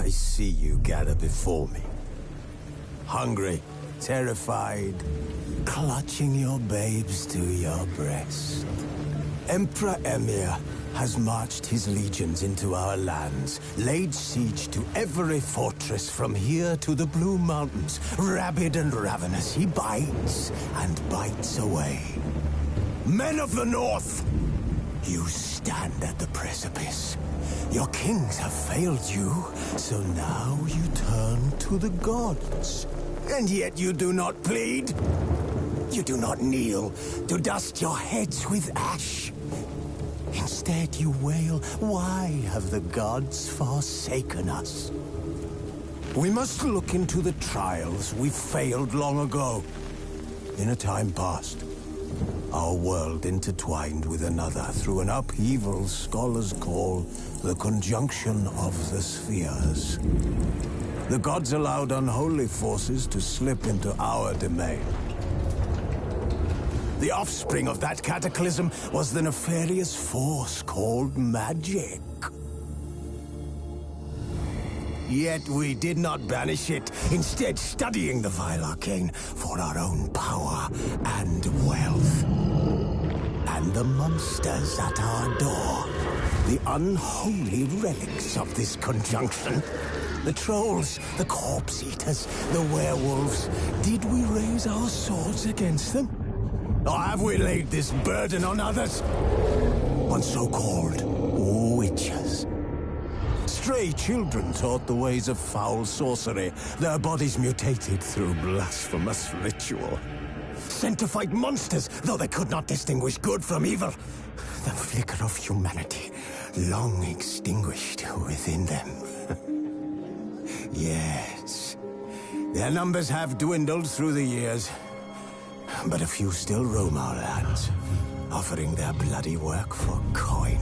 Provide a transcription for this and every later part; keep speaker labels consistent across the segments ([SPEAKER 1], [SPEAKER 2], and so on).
[SPEAKER 1] I see you gather before me. Hungry, terrified, clutching your babes to your breast. Emperor Emir has marched his legions into our lands, laid siege to every fortress from here to the Blue Mountains. Rabid and ravenous, he bites and bites away. Men of the North, you stand at the precipice. Your kings have failed you, so now you turn to the gods. And yet you do not plead. You do not kneel to dust your heads with ash. Instead you wail, why have the gods forsaken us? We must look into the trials we failed long ago. In a time past, our world intertwined with another through an upheaval scholars call the conjunction of the spheres. The gods allowed unholy forces to slip into our domain. The offspring of that cataclysm was the nefarious force called magic. Yet we did not banish it, instead studying the vile arcane for our own power and wealth. And the monsters at our door, the unholy relics of this conjunction. The trolls, the corpse-eaters, the werewolves. Did we raise our swords against them? Or have we laid this burden on others? On so-called witches. Stray children taught the ways of foul sorcery, their bodies mutated through blasphemous ritual. Sent to fight monsters, though they could not distinguish good from evil. The flicker of humanity, long extinguished within them. Yes, their numbers have dwindled through the years, but a few still roam our lands, offering their bloody work for coin.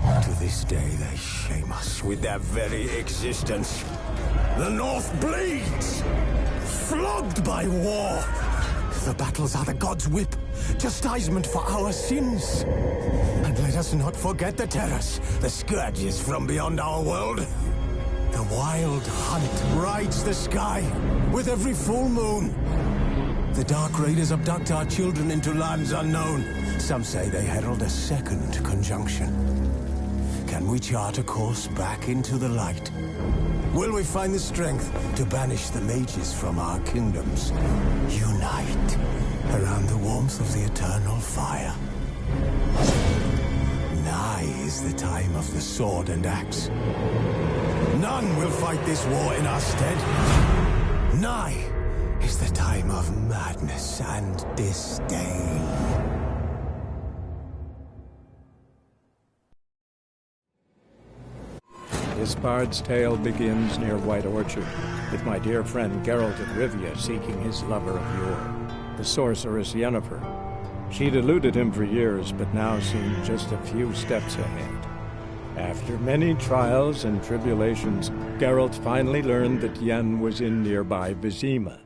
[SPEAKER 1] To this day, they shame us with their very existence. The North bleeds, flogged by war. The battles are the gods' whip, chastisement for our sins. And let us not forget the terrors, the scourges from beyond our world. The wild hunt rides the sky with every full moon. The Dark Raiders abduct our children into lands unknown. Some say they herald a second conjunction. Can we chart a course back into the light? Will we find the strength to banish the mages from our kingdoms? Unite around the warmth of the eternal fire. Nigh is the time of the sword and axe. None will fight this war in our stead. Nigh is the time of madness and disdain.
[SPEAKER 2] This bard's tale begins near White Orchard, with my dear friend Geralt of Rivia seeking his lover of yore, the sorceress Yennefer. She'd eluded him for years, but now seemed just a few steps ahead. After many trials and tribulations, Geralt finally learned that Yen was in nearby Vizima.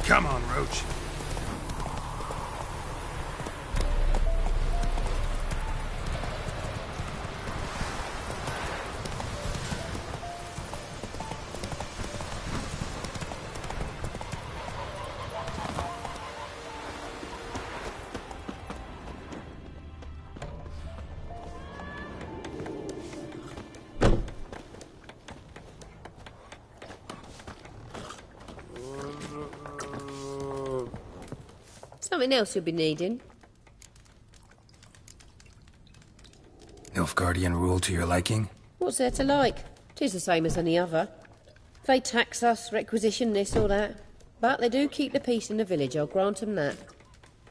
[SPEAKER 3] Come on, Roach.
[SPEAKER 4] Something else you'll be needing.
[SPEAKER 3] Nilfgaardian rule to your liking?
[SPEAKER 4] What's there to like? 'Tis the same as any other. They tax us, requisition this or that. But they do keep the peace in the village, I'll grant 'em that.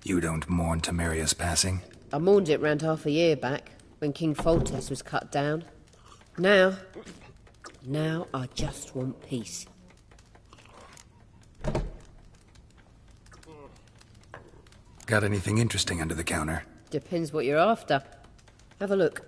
[SPEAKER 3] You don't mourn Temeria's passing?
[SPEAKER 4] I mourned it round half a year back, when King Foltest was cut down. Now I just want peace.
[SPEAKER 3] Got anything interesting under the counter?
[SPEAKER 4] Depends what you're after. Have a look.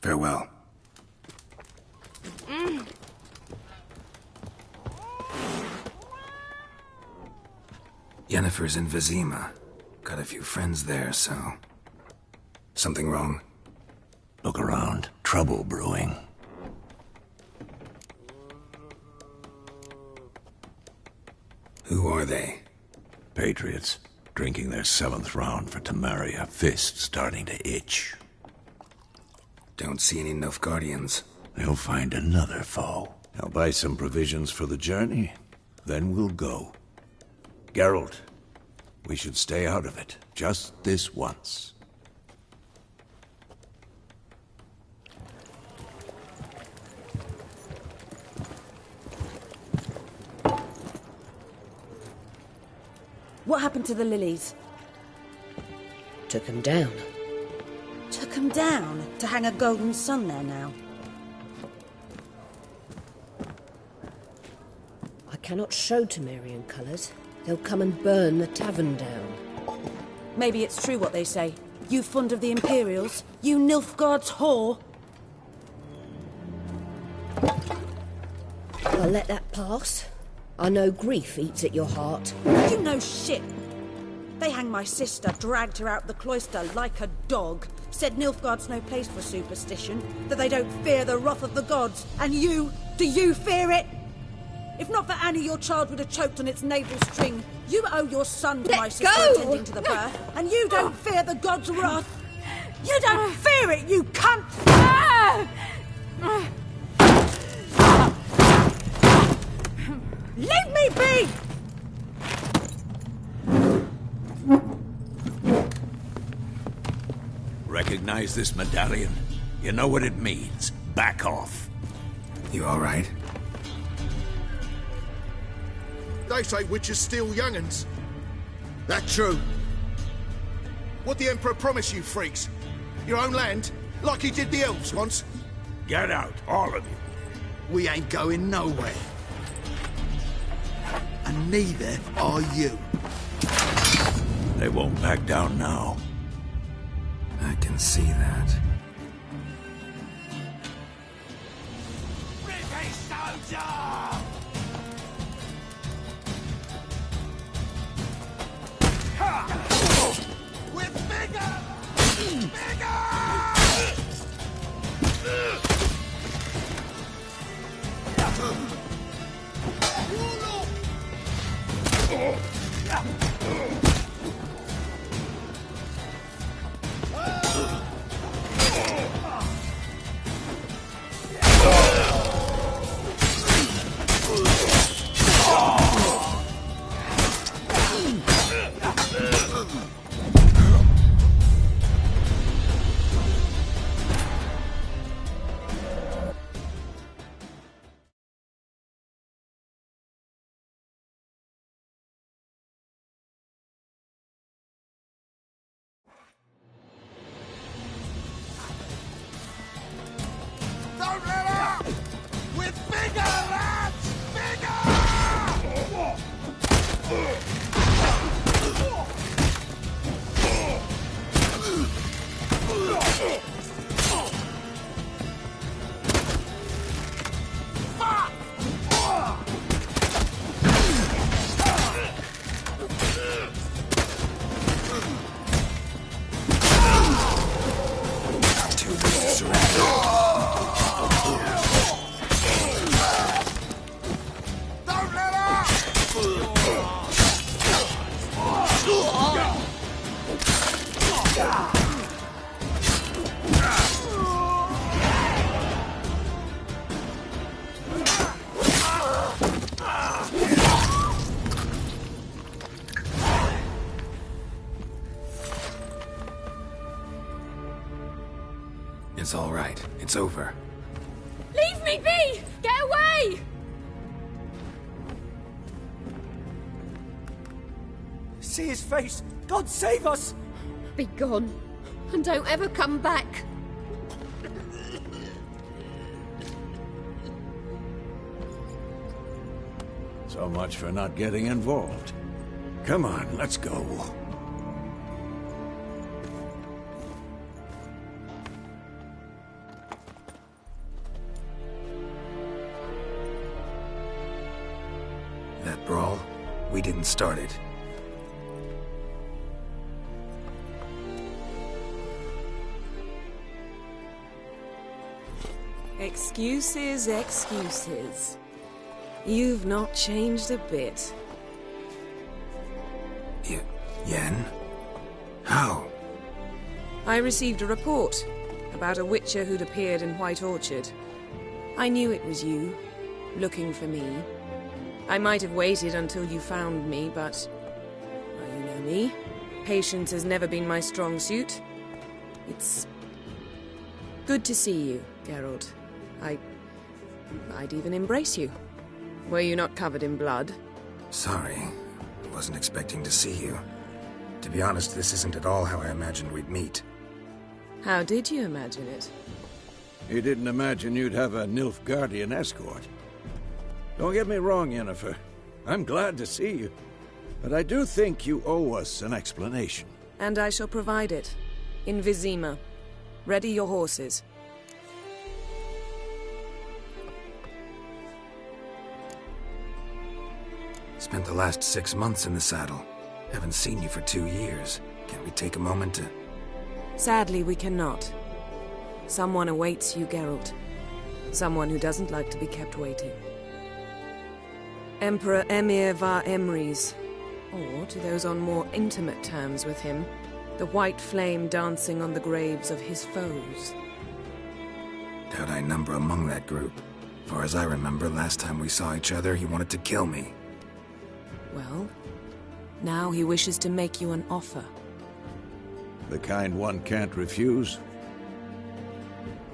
[SPEAKER 3] Farewell. Yennefer's in Vizima. Got a few friends there, so... Something wrong?
[SPEAKER 1] Look around. Trouble brewing.
[SPEAKER 3] Who are they?
[SPEAKER 1] Patriots. Drinking their 7th round for Temeria. Fist starting to itch.
[SPEAKER 3] Don't see any Nilfgaardians.
[SPEAKER 1] They'll find another foe. I'll buy some provisions for the journey. Then we'll go. Geralt, we should stay out of it. Just this once.
[SPEAKER 5] What happened to the lilies?
[SPEAKER 4] Took 'em down.
[SPEAKER 5] Took 'em down to hang a golden sun there now.
[SPEAKER 4] I cannot show Temerian colours. They'll come and burn the tavern down.
[SPEAKER 5] Maybe it's true what they say. You fond of the Imperials? You Nilfgaard's whore?
[SPEAKER 4] I'll let that pass. I know grief eats at your heart.
[SPEAKER 5] You know shit. They hanged my sister, dragged her out the cloister like a dog. Said Nilfgaard's no place for superstition, that they don't fear the wrath of the gods. And you, do you fear it? If not for Annie, your child would have choked on its navel string. You owe your son to my sister attending to the birth, and you don't fear the gods' wrath. You don't fear it, you cunt! Leave me be!
[SPEAKER 1] Recognize this medallion? You know what it means. Back off.
[SPEAKER 3] You all right?
[SPEAKER 6] They say witches steal young'uns. That true? What the Emperor promise you, freaks? Your own land? Like he did the elves once?
[SPEAKER 1] Get out, all of you.
[SPEAKER 6] We ain't going nowhere. And neither are you.
[SPEAKER 1] They won't back down now.
[SPEAKER 3] I can see that.
[SPEAKER 6] Don't let up! We're bigger, lads! Bigger!
[SPEAKER 3] It's all right. It's over.
[SPEAKER 7] Leave me be! Get away!
[SPEAKER 8] See his face! God save us!
[SPEAKER 7] Be gone, and don't ever come back.
[SPEAKER 2] So much for not getting involved. Come on, let's go.
[SPEAKER 3] That brawl, we didn't start it.
[SPEAKER 9] Excuses, excuses. You've not changed a bit.
[SPEAKER 3] Yen? How?
[SPEAKER 9] I received a report about a witcher who'd appeared in White Orchard. I knew it was you, looking for me. I might have waited until you found me, but... well, you know me. Patience has never been my strong suit. It's... good to see you, Geralt. I'd even embrace you. Were you not covered in blood?
[SPEAKER 3] Sorry. Wasn't expecting to see you. To be honest, this isn't at all how I imagined we'd meet.
[SPEAKER 9] How did you imagine it?
[SPEAKER 2] You didn't imagine you'd have a Nilfgaardian escort. Don't get me wrong, Yennefer. I'm glad to see you. But I do think you owe us an explanation.
[SPEAKER 9] And I shall provide it. In Vizima. Ready your horses.
[SPEAKER 3] Spent the last 6 months in the saddle. Haven't seen you for 2 years. Can't we take a moment to...
[SPEAKER 9] Sadly, we cannot. Someone awaits you, Geralt. Someone who doesn't like to be kept waiting. Emperor Emir var Emrys. Or, to those on more intimate terms with him, the white flame dancing on the graves of his foes.
[SPEAKER 3] Doubt I number among that group. Far as I remember, last time we saw each other, he wanted to kill me.
[SPEAKER 9] Well, now he wishes to make you an offer.
[SPEAKER 2] The kind one can't refuse?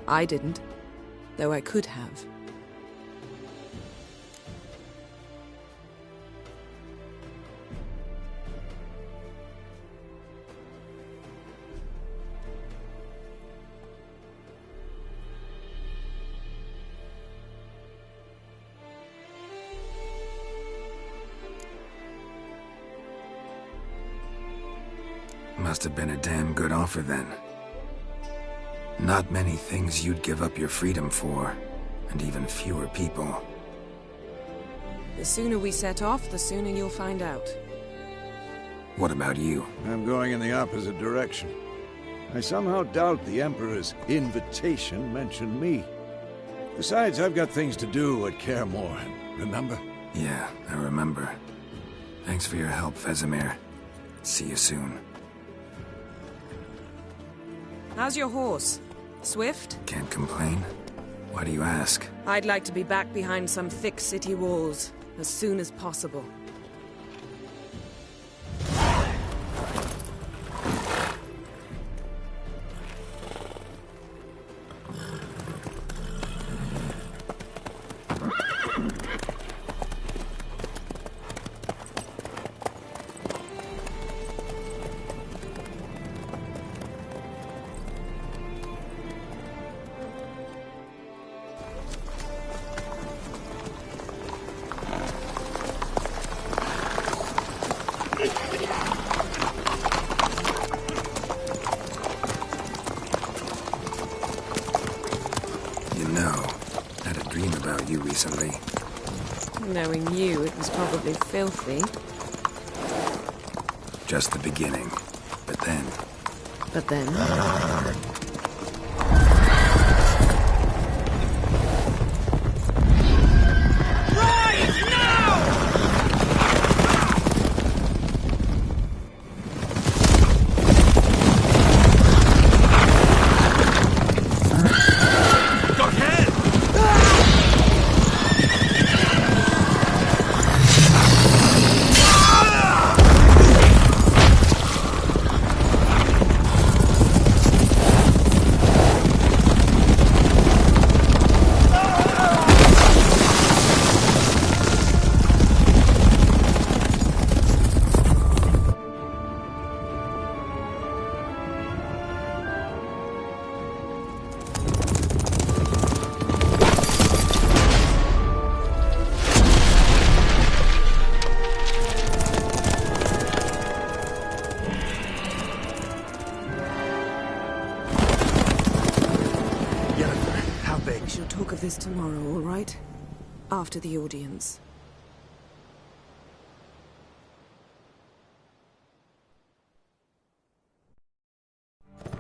[SPEAKER 9] I didn't, though I could have.
[SPEAKER 3] Must have been a damn good offer then. Not many things you'd give up your freedom for, and even fewer people.
[SPEAKER 9] The sooner we set off, the sooner you'll find out.
[SPEAKER 3] What about you?
[SPEAKER 2] I'm going in the opposite direction. I somehow doubt the Emperor's invitation mentioned me. Besides, I've got things to do at Kaer Morhen, remember?
[SPEAKER 3] Yeah, I remember. Thanks for your help, Vesemir. See you soon.
[SPEAKER 9] How's your horse? Swift?
[SPEAKER 3] Can't complain. Why do you ask?
[SPEAKER 9] I'd like to be back behind some thick city walls, as soon as possible.
[SPEAKER 3] You know, I had a dream about you recently.
[SPEAKER 9] Knowing you, it was probably filthy.
[SPEAKER 3] Just the beginning. But then...
[SPEAKER 9] But then... Tomorrow, all right? After the audience.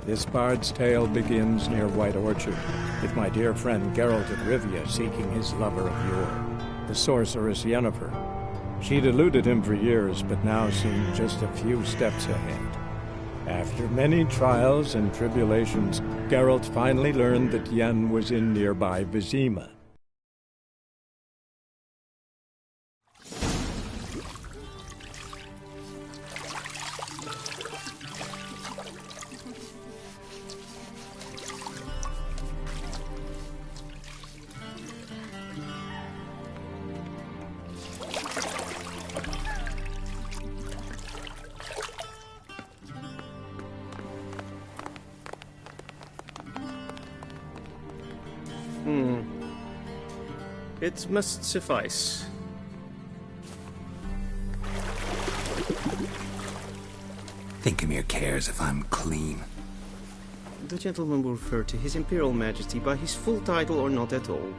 [SPEAKER 2] This bard's tale begins near White Orchard, with my dear friend Geralt of Rivia seeking his lover of yore, the sorceress Yennefer. She'd eluded him for years, but now seemed just a few steps ahead. After many trials and tribulations, Geralt finally learned that Yen was in nearby Vizima.
[SPEAKER 10] It must suffice.
[SPEAKER 3] Thinkamere cares if I'm clean.
[SPEAKER 10] The gentleman will refer to His Imperial Majesty by his full title or not at all.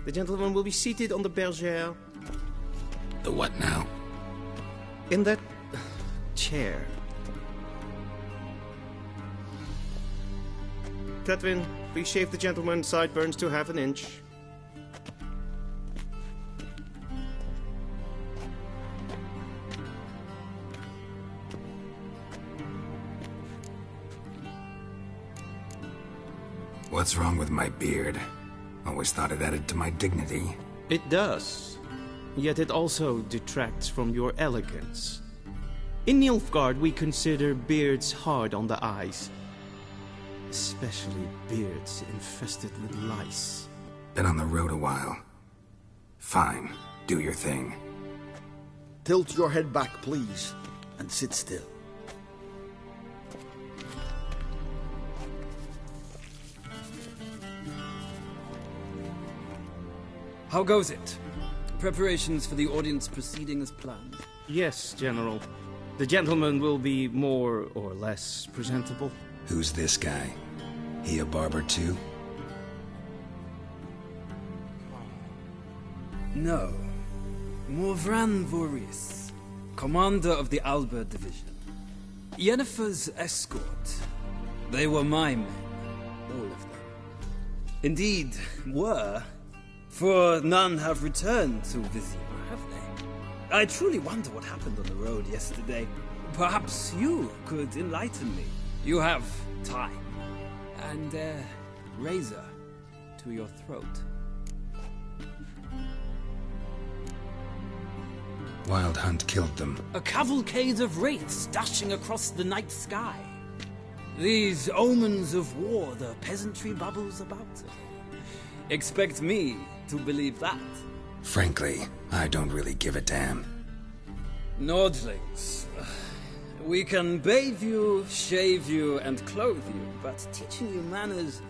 [SPEAKER 10] The gentleman will be seated on the bergère.
[SPEAKER 3] The what now?
[SPEAKER 10] In that... chair. Catherine, please shave the gentleman's sideburns to half an inch.
[SPEAKER 3] What's wrong with my beard? Always thought it added to my dignity.
[SPEAKER 10] It does. Yet it also detracts from your elegance. In Nilfgaard, we consider beards hard on the eyes. Especially beards infested with lice.
[SPEAKER 3] Been on the road a while. Fine, do your thing.
[SPEAKER 6] Tilt your head back, please, and sit still.
[SPEAKER 11] How goes it? Preparations for the audience proceeding as planned?
[SPEAKER 10] Yes, General. The gentleman will be more or less presentable.
[SPEAKER 3] Who's this guy? He a barber too?
[SPEAKER 11] No. Morvran Voorhis, commander of the Alba Division. Yennefer's escort. They were my men, all of them. Indeed, were. For none have returned to Vizima, have they? I truly wonder what happened on the road yesterday. Perhaps you could enlighten me. You have time. And a razor to your throat.
[SPEAKER 3] Wild Hunt killed them.
[SPEAKER 11] A cavalcade of wraiths dashing across the night sky. These omens of war the peasantry bubbles about. Expect me to believe that.
[SPEAKER 3] Frankly, I don't really give a damn.
[SPEAKER 11] Nordlings. We can bathe you, shave you, and clothe you, but teaching you manners,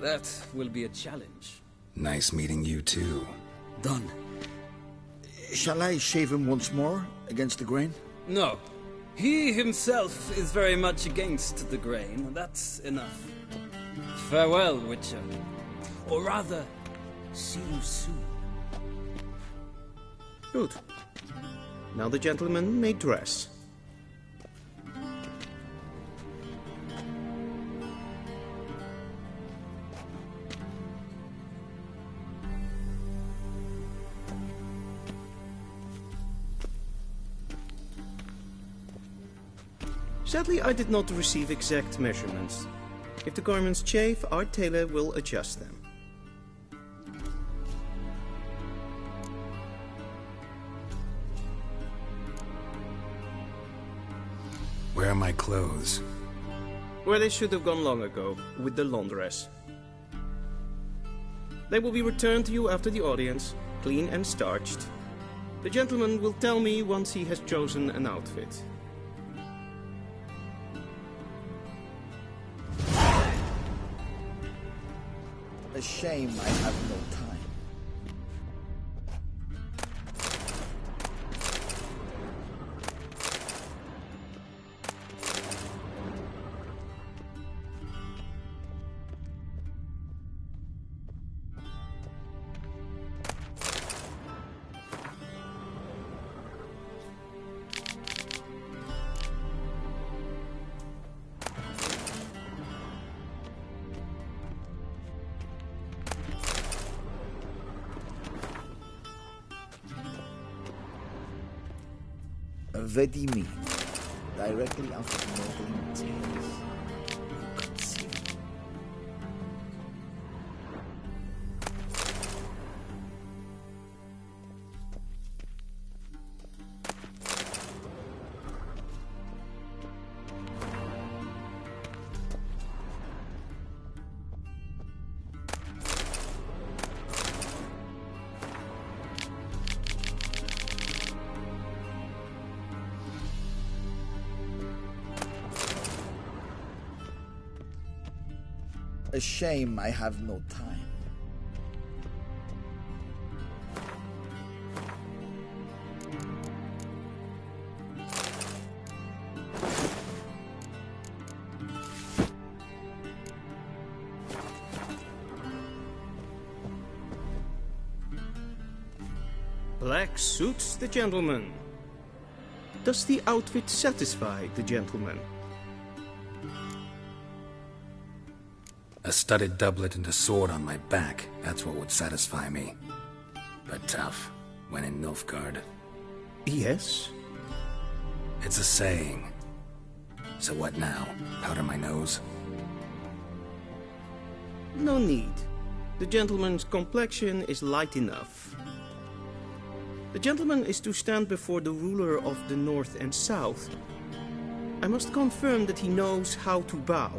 [SPEAKER 11] that will be a challenge.
[SPEAKER 3] Nice meeting you too.
[SPEAKER 6] Done. Shall I shave him once more, against the grain?
[SPEAKER 11] No. He himself is very much against the grain, that's enough. Farewell, Witcher. Or rather, see you soon.
[SPEAKER 10] Good. Now the gentleman may dress. Sadly, I did not receive exact measurements. If the garments chafe, our tailor will adjust them.
[SPEAKER 3] Where are my clothes?
[SPEAKER 10] Where they should have gone long ago, with the laundress. They will be returned to you after the audience, clean and starched. The gentleman will tell me once he has chosen an outfit.
[SPEAKER 12] A shame I have no time. Vizima, directly out of Northern Tales. You could see. A shame I have no time.
[SPEAKER 10] Black suits the gentleman. Does the outfit satisfy the gentleman?
[SPEAKER 3] A studded doublet and a sword on my back, that's what would satisfy me. But tough, when in Nilfgaard.
[SPEAKER 10] Yes?
[SPEAKER 3] It's a saying. So what now? Powder my nose?
[SPEAKER 10] No need. The gentleman's complexion is light enough. The gentleman is to stand before the ruler of the North and South. I must confirm that he knows how to bow.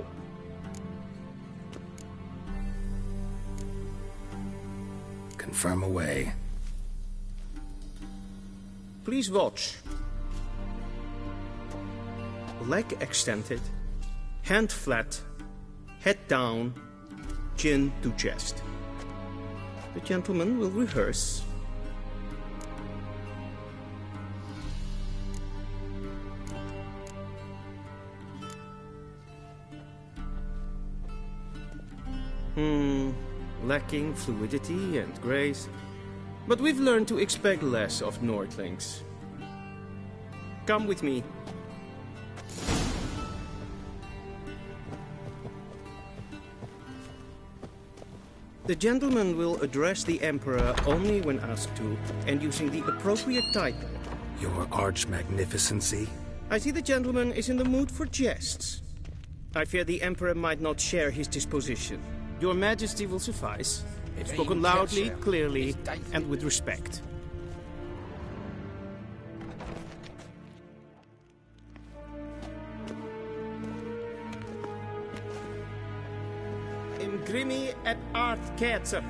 [SPEAKER 3] Confirm away.
[SPEAKER 10] Please watch. Leg extended, hand flat, head down, chin to chest. The gentleman will rehearse. Lacking fluidity and grace. But we've learned to expect less of Nordlings. Come with me. The gentleman will address the Emperor only when asked to, and using the appropriate title.
[SPEAKER 3] Your Arch-Magnificency?
[SPEAKER 10] I see the gentleman is in the mood for jests. I fear the Emperor might not share his disposition. Your Majesty will suffice. Spoken loudly, clearly, and with respect. In grimi et art ketzer.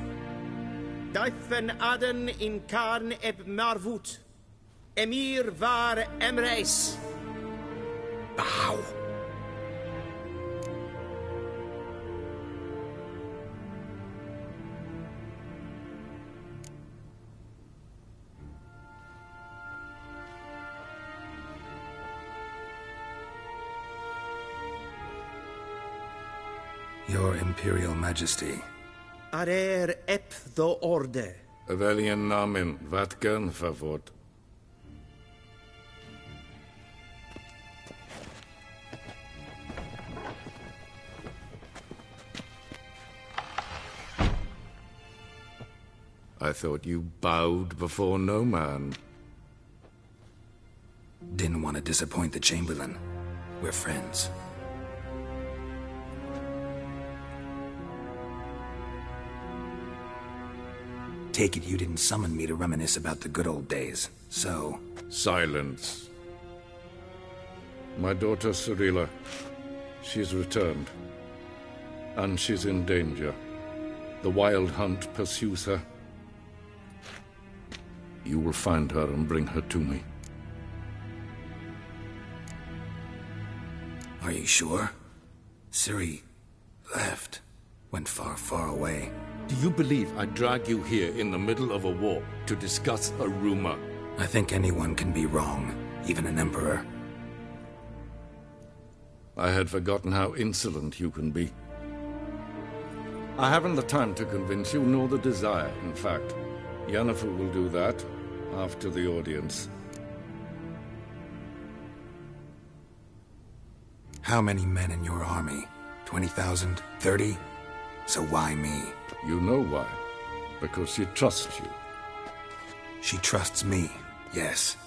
[SPEAKER 10] Dijfen aden in karn eb marvoet. Emir var emreis.
[SPEAKER 3] Bow. Your Imperial Majesty.
[SPEAKER 10] Arer ep the orde.
[SPEAKER 13] Velian namen, vatkan favor. I thought you bowed before no man.
[SPEAKER 3] Didn't want to disappoint the Chamberlain. We're friends. Take it you didn't summon me to reminisce about the good old days, so...
[SPEAKER 13] Silence. My daughter Cirilla, she's returned. And she's in danger. The Wild Hunt pursues her. You will find her and bring her to me.
[SPEAKER 3] Are you sure? Ciri left. Went far, far away.
[SPEAKER 13] Do you believe I drag you here in the middle of a war to discuss a rumor?
[SPEAKER 3] I think anyone can be wrong, even an emperor.
[SPEAKER 13] I had forgotten how insolent you can be. I haven't the time to convince you, nor the desire, in fact. Yennefer will do that after the audience.
[SPEAKER 3] How many men in your army? 20,000? 30? So why me?
[SPEAKER 13] You know why. Because she trusts you.
[SPEAKER 3] She trusts me, yes.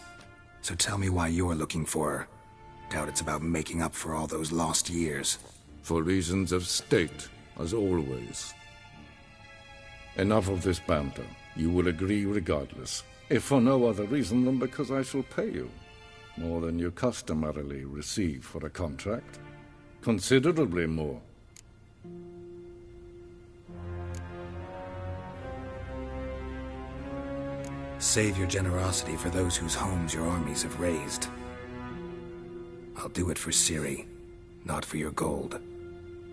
[SPEAKER 3] So tell me why you're looking for her. Doubt it's about making up for all those lost years.
[SPEAKER 13] For reasons of state, as always. Enough of this banter. You will agree regardless. If for no other reason than because I shall pay you. More than you customarily receive for a contract. Considerably more.
[SPEAKER 3] Save your generosity for those whose homes your armies have razed. I'll do it for Ciri, not for your gold.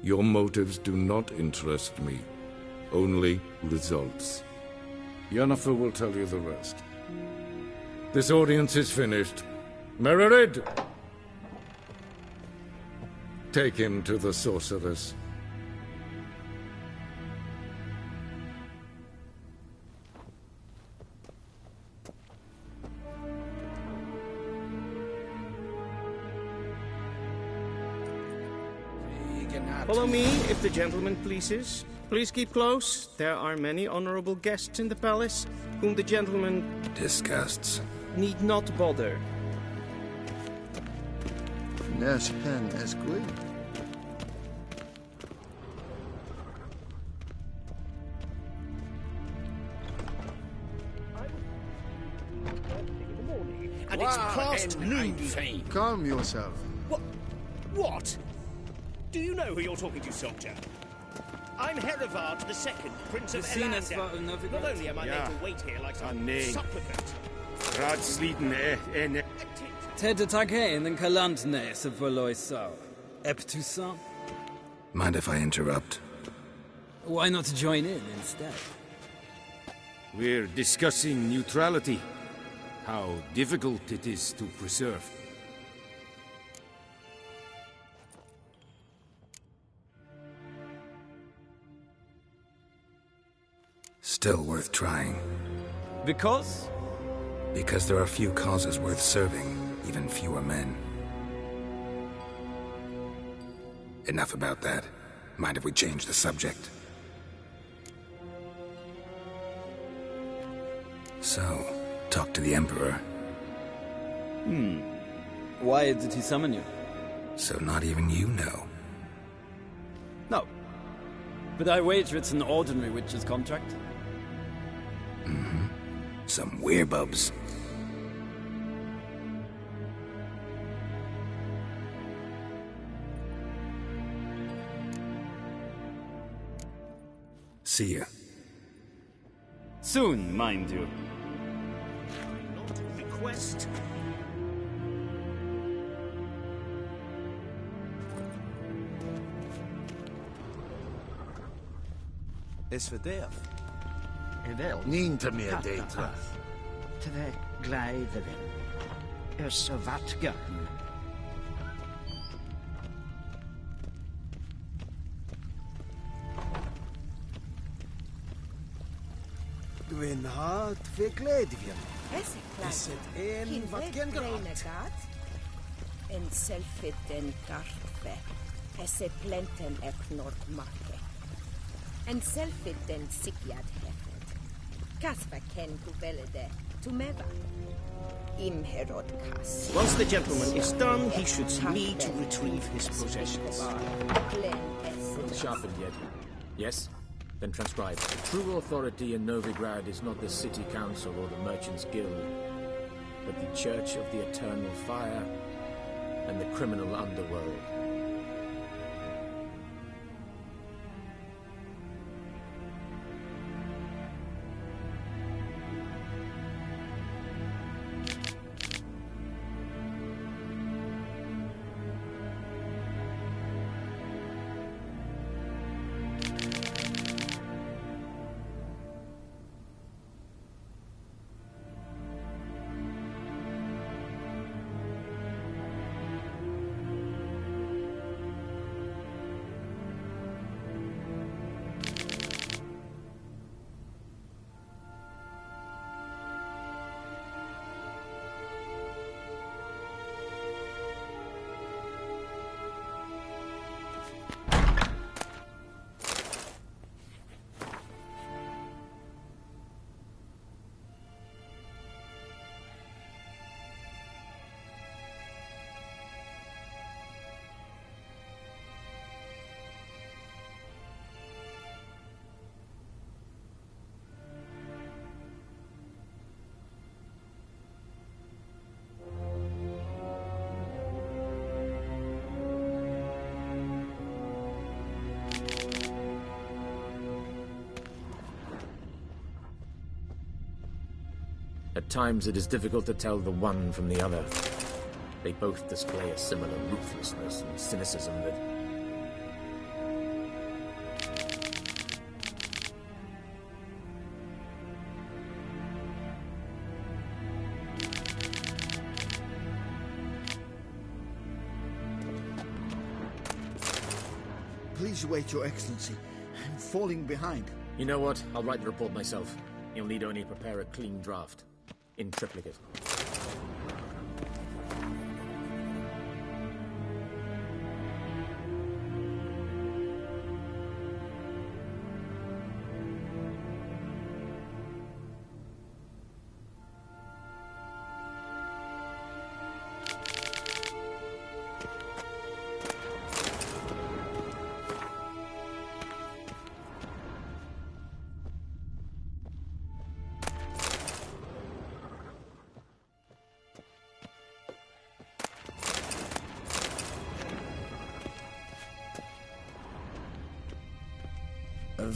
[SPEAKER 13] Your motives do not interest me. Only results. Yennefer will tell you the rest. This audience is finished. Mererid! Take him to the sorceress.
[SPEAKER 10] Follow me, if the gentleman pleases. Please keep close. There are many honorable guests in the palace, whom the gentleman...
[SPEAKER 3] disgusts.
[SPEAKER 10] ...need not bother.
[SPEAKER 6] Nas pen as good.
[SPEAKER 14] And it's past noon.
[SPEAKER 6] Calm yourself.
[SPEAKER 14] What? Do you know who you're talking to, soldier? I'm Herivard II, Prince of Elander. Not only am I made to wait here like some supplicant.
[SPEAKER 11] Ted Take and Kalandne se verloisau. Eptusan?
[SPEAKER 3] Mind if I interrupt?
[SPEAKER 11] Why not join in instead?
[SPEAKER 15] We're discussing neutrality. How difficult it is to preserve.
[SPEAKER 3] Still worth trying.
[SPEAKER 11] Because?
[SPEAKER 3] Because there are few causes worth serving, even fewer men. Enough about that. Mind if we change the subject? So, talk to the Emperor.
[SPEAKER 11] Why did he summon you?
[SPEAKER 3] So not even you know.
[SPEAKER 11] No. But I wager it's an ordinary witch's contract.
[SPEAKER 3] Some werebubs. See ya.
[SPEAKER 11] Soon, mind you.
[SPEAKER 14] Not a request.
[SPEAKER 12] Is verdeeld.
[SPEAKER 6] Wel, niet meer detra.
[SPEAKER 16] Twee glijveren. Is wat gaan.
[SPEAKER 12] Gwyn hart ve gledvien.
[SPEAKER 17] Esse
[SPEAKER 12] Is het een wat ken gehad?
[SPEAKER 17] En selfit den gartve. Esse plenten eknort marke. En selfit den sikjad hefet. Kaspa ken kuvelede. Tumeva. Imherod kas.
[SPEAKER 14] Once the gentleman is done, he should need to retrieve his possessions.
[SPEAKER 18] Not sharpened yet. Yes? Then transcribe. The true authority in Novigrad is not the city council or the merchants' guild, but the Church of the Eternal Fire and the criminal underworld. At times it is difficult to tell the one from the other. They both display a similar ruthlessness and cynicism that...
[SPEAKER 12] Please wait, Your Excellency. I'm falling behind.
[SPEAKER 18] You know what? I'll write the report myself. You'll need only prepare a clean draft. In triplicate.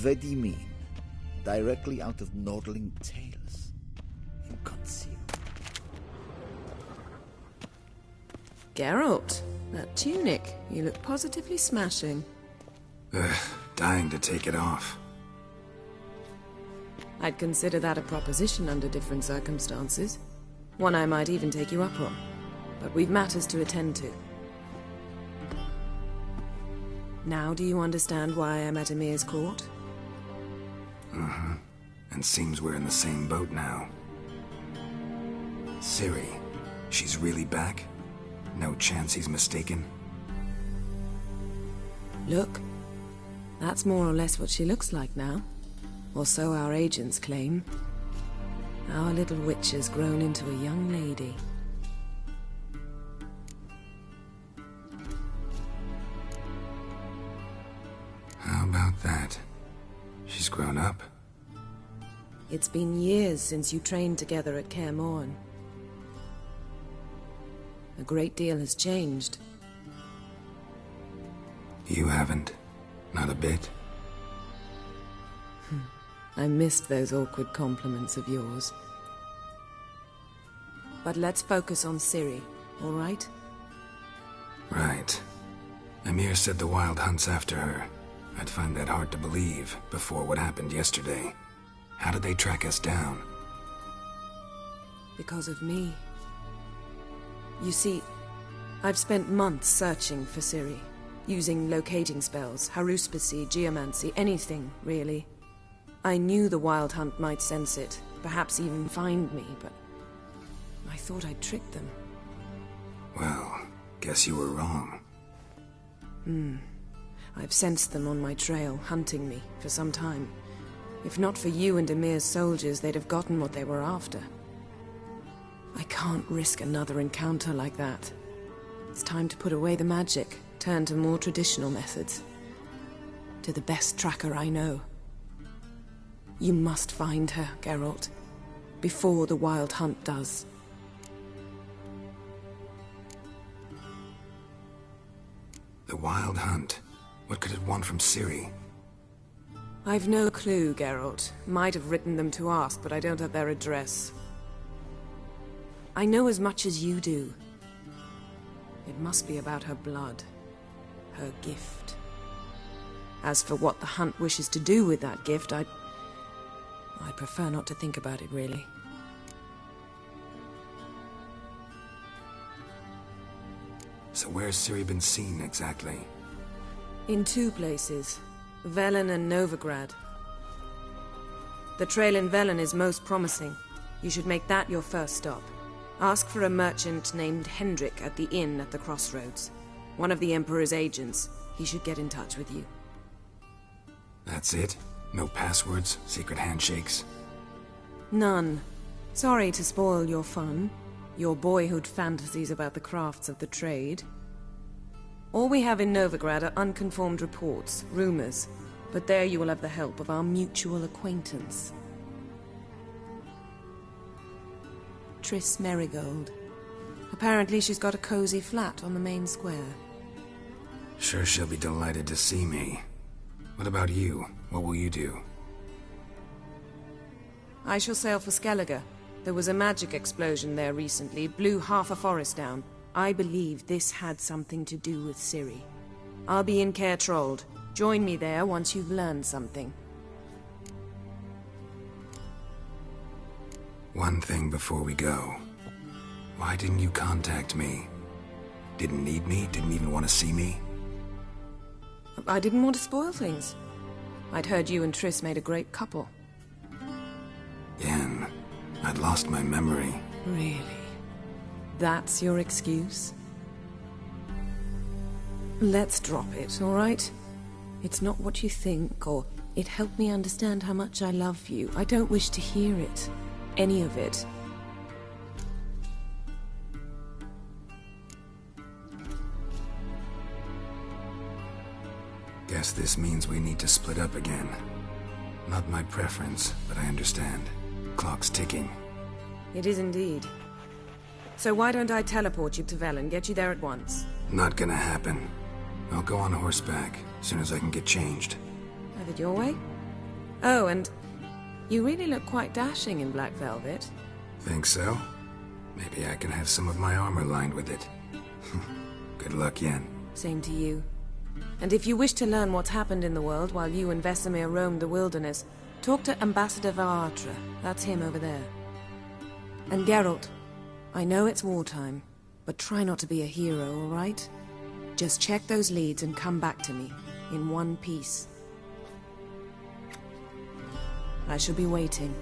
[SPEAKER 12] What do you mean? Directly out of Nordling Tales. Inconceivable.
[SPEAKER 9] Geralt, that tunic. You look positively smashing.
[SPEAKER 3] Dying to take it off.
[SPEAKER 9] I'd consider that a proposition under different circumstances. One I might even take you up on. But we've matters to attend to. Now do you understand why I'm at Emir's court?
[SPEAKER 3] Mm-hmm. And seems we're in the same boat now. Ciri, she's really back? No chance he's mistaken?
[SPEAKER 9] Look, that's more or less what she looks like now. Or so our agents claim. Our little witch has grown into a young lady.
[SPEAKER 3] How about that? She's grown up?
[SPEAKER 9] It's been years since you trained together at Kaer Morhen. A great deal has changed.
[SPEAKER 3] You haven't? Not a bit?
[SPEAKER 9] I missed those awkward compliments of yours. But let's focus on Ciri, all right?
[SPEAKER 3] Right. Emir said the Wild hunts after her. I'd find that hard to believe before what happened yesterday. How did they track us down?
[SPEAKER 9] Because of me. You see, I've spent months searching for Ciri, using locating spells, haruspicy, geomancy, anything, really. I knew the Wild Hunt might sense it, perhaps even find me, but I thought I'd tricked them.
[SPEAKER 3] Well, guess you were wrong.
[SPEAKER 9] I've sensed them on my trail, hunting me, for some time. If not for you and Emir's soldiers, they'd have gotten what they were after. I can't risk another encounter like that. It's time to put away the magic, turn to more traditional methods. To the best tracker I know. You must find her, Geralt, before the Wild Hunt does.
[SPEAKER 3] The Wild Hunt? What could it want from Ciri?
[SPEAKER 9] I've no clue, Geralt. Might have written them to ask, but I don't have their address. I know as much as you do. It must be about her blood. Her gift. As for what the Hunt wishes to do with that gift, I'd prefer not to think about it, really.
[SPEAKER 3] So where's Ciri been seen, exactly?
[SPEAKER 9] In 2 places. Velen and Novigrad. The trail in Velen is most promising. You should make that your first stop. Ask for a merchant named Hendrik at the inn at the crossroads. One of the Emperor's agents. He should get in touch with you.
[SPEAKER 3] That's it? No passwords? Secret handshakes?
[SPEAKER 9] None. Sorry to spoil your fun. Your boyhood fantasies about the crafts of the trade. All we have in Novigrad are unconfirmed reports, rumors. But there you will have the help of our mutual acquaintance. Triss Merigold. Apparently she's got a cozy flat on the main square.
[SPEAKER 3] Sure she'll be delighted to see me. What about you? What will you do?
[SPEAKER 9] I shall sail for Skellige. There was a magic explosion there recently, blew half a forest down. I believe this had something to do with Ciri. I'll be in Caer Trold. Join me there once you've learned something.
[SPEAKER 3] One thing before we go. Why didn't you contact me? Didn't need me? Didn't even want to see me?
[SPEAKER 9] I didn't want to spoil things. I'd heard you and Triss made a great couple.
[SPEAKER 3] Yen, I'd lost my memory.
[SPEAKER 9] Really? That's your excuse? Let's drop it, all right? It's not what you think, or it helped me understand how much I love you. I don't wish to hear it. Any of it.
[SPEAKER 3] Guess this means we need to split up again. Not my preference, but I understand. Clock's ticking.
[SPEAKER 9] It is indeed. So why don't I teleport you to Velen, get you there at once?
[SPEAKER 3] Not gonna happen. I'll go on horseback, as soon as I can get changed.
[SPEAKER 9] Have it your way? Oh, and you really look quite dashing in black velvet.
[SPEAKER 3] Think so? Maybe I can have some of my armor lined with it. Good luck, Yen.
[SPEAKER 9] Same to you. And if you wish to learn what's happened in the world while you and Vesemir roamed the wilderness, talk to Ambassador Varatra. That's him over there. And Geralt, I know it's wartime, but try not to be a hero, all right? Just check those leads and come back to me, in one piece. I shall be waiting.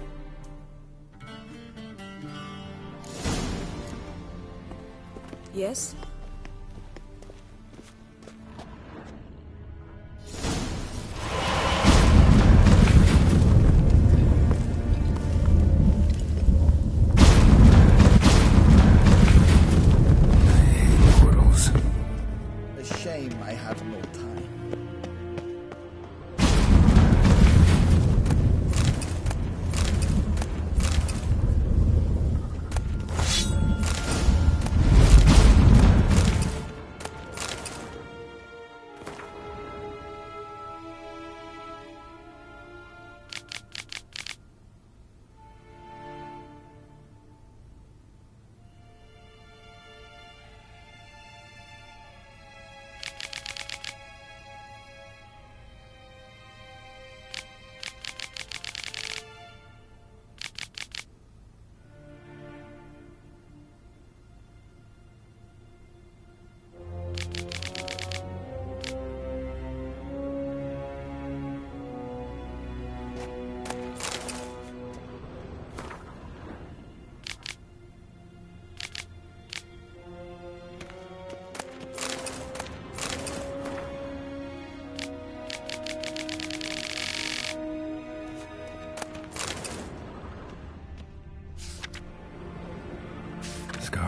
[SPEAKER 9] Yes?
[SPEAKER 12] I have no time.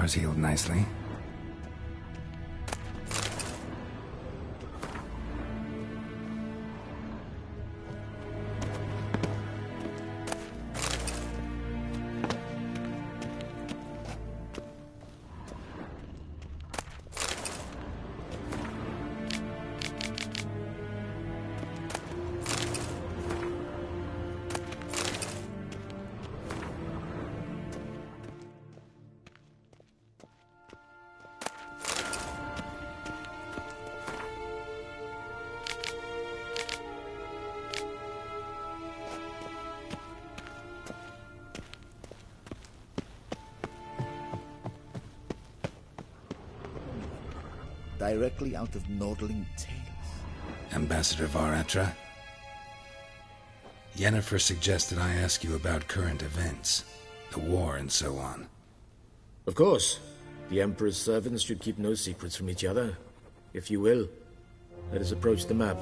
[SPEAKER 3] Scars healed nicely.
[SPEAKER 12] Directly out of Nordling Tales.
[SPEAKER 3] Ambassador Varatra? Yennefer suggested I ask you about current events, the war and so on.
[SPEAKER 18] Of course. The Emperor's servants should keep no secrets from each other. If you will, let us approach the map.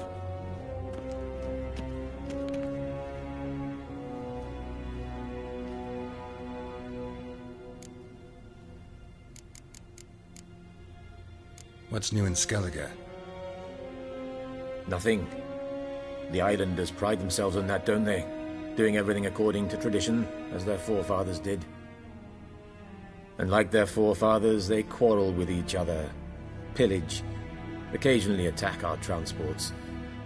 [SPEAKER 3] What's new in Skellige?
[SPEAKER 18] Nothing. The islanders pride themselves on that, don't they? Doing everything according to tradition, as their forefathers did. And like their forefathers, they quarrel with each other, pillage, occasionally attack our transports.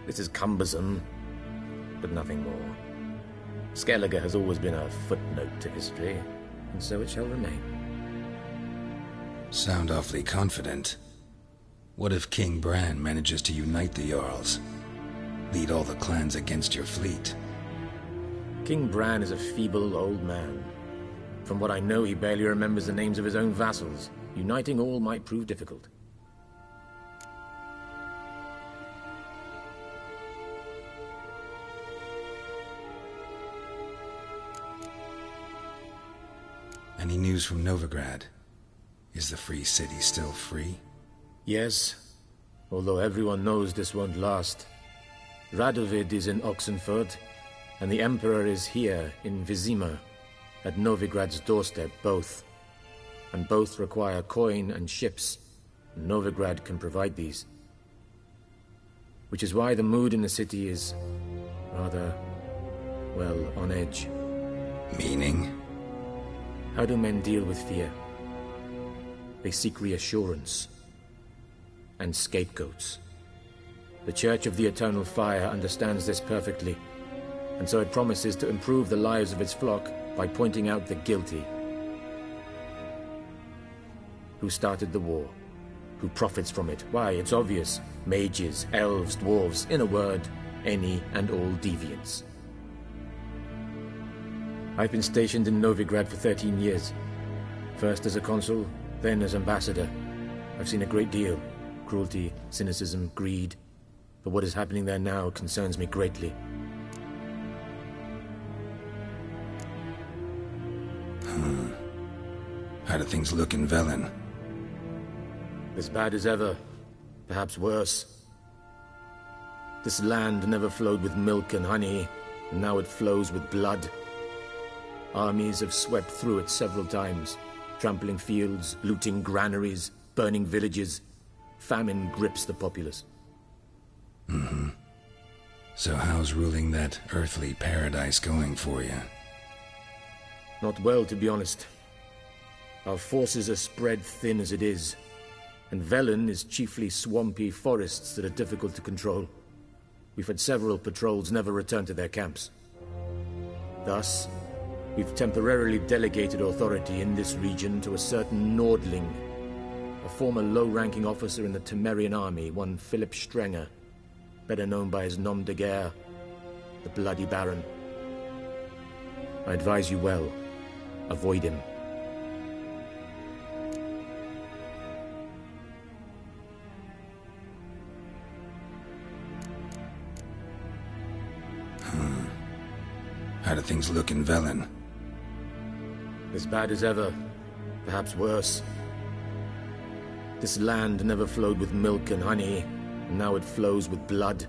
[SPEAKER 18] This is cumbersome, but nothing more. Skellige has always been a footnote to history, and so it shall remain.
[SPEAKER 3] Sound awfully confident. What if King Bran manages to unite the Jarls? Lead all the clans against your fleet?
[SPEAKER 18] King Bran is a feeble old man. From what I know, he barely remembers the names of his own vassals. Uniting all might prove difficult.
[SPEAKER 3] Any news from Novigrad? Is the Free City still free?
[SPEAKER 18] Yes, although everyone knows this won't last. Radovid is in Oxenford, and the Emperor is here in Vizima, at Novigrad's doorstep, both. And both require coin and ships. Novigrad can provide these. Which is why the mood in the city is rather, well, on edge.
[SPEAKER 3] Meaning?
[SPEAKER 18] How do men deal with fear? They seek reassurance. And scapegoats. The Church of the Eternal Fire understands this perfectly, and so it promises to improve the lives of its flock by pointing out the guilty. Who started the war? Who profits from it? Why, it's obvious. Mages, elves, dwarves, in a word, any and all deviants. I've been stationed in Novigrad for 13 years. First as a consul, then as ambassador. I've seen a great deal. Cruelty, cynicism, greed. But what is happening there now concerns me greatly.
[SPEAKER 3] How do things look in Velen?
[SPEAKER 18] As bad as ever. Perhaps worse. This land never flowed with milk and honey, and now it flows with blood. Armies have swept through it several times, trampling fields, looting granaries, burning villages. Famine grips the populace.
[SPEAKER 3] So how's ruling that earthly paradise going for you?
[SPEAKER 18] Not well, to be honest. Our forces are spread thin as it is, and Velen is chiefly swampy forests that are difficult to control. We've had several patrols never return to their camps. Thus, we've temporarily delegated authority in this region to a certain Nordling, a former low-ranking officer in the Temerian army, one Philip Strenger, better known by his nom de guerre, the Bloody Baron. I advise you well. Avoid him.
[SPEAKER 3] How do things look in Velen?
[SPEAKER 18] As bad as ever. Perhaps worse. This land never flowed with milk and honey, and now it flows with blood.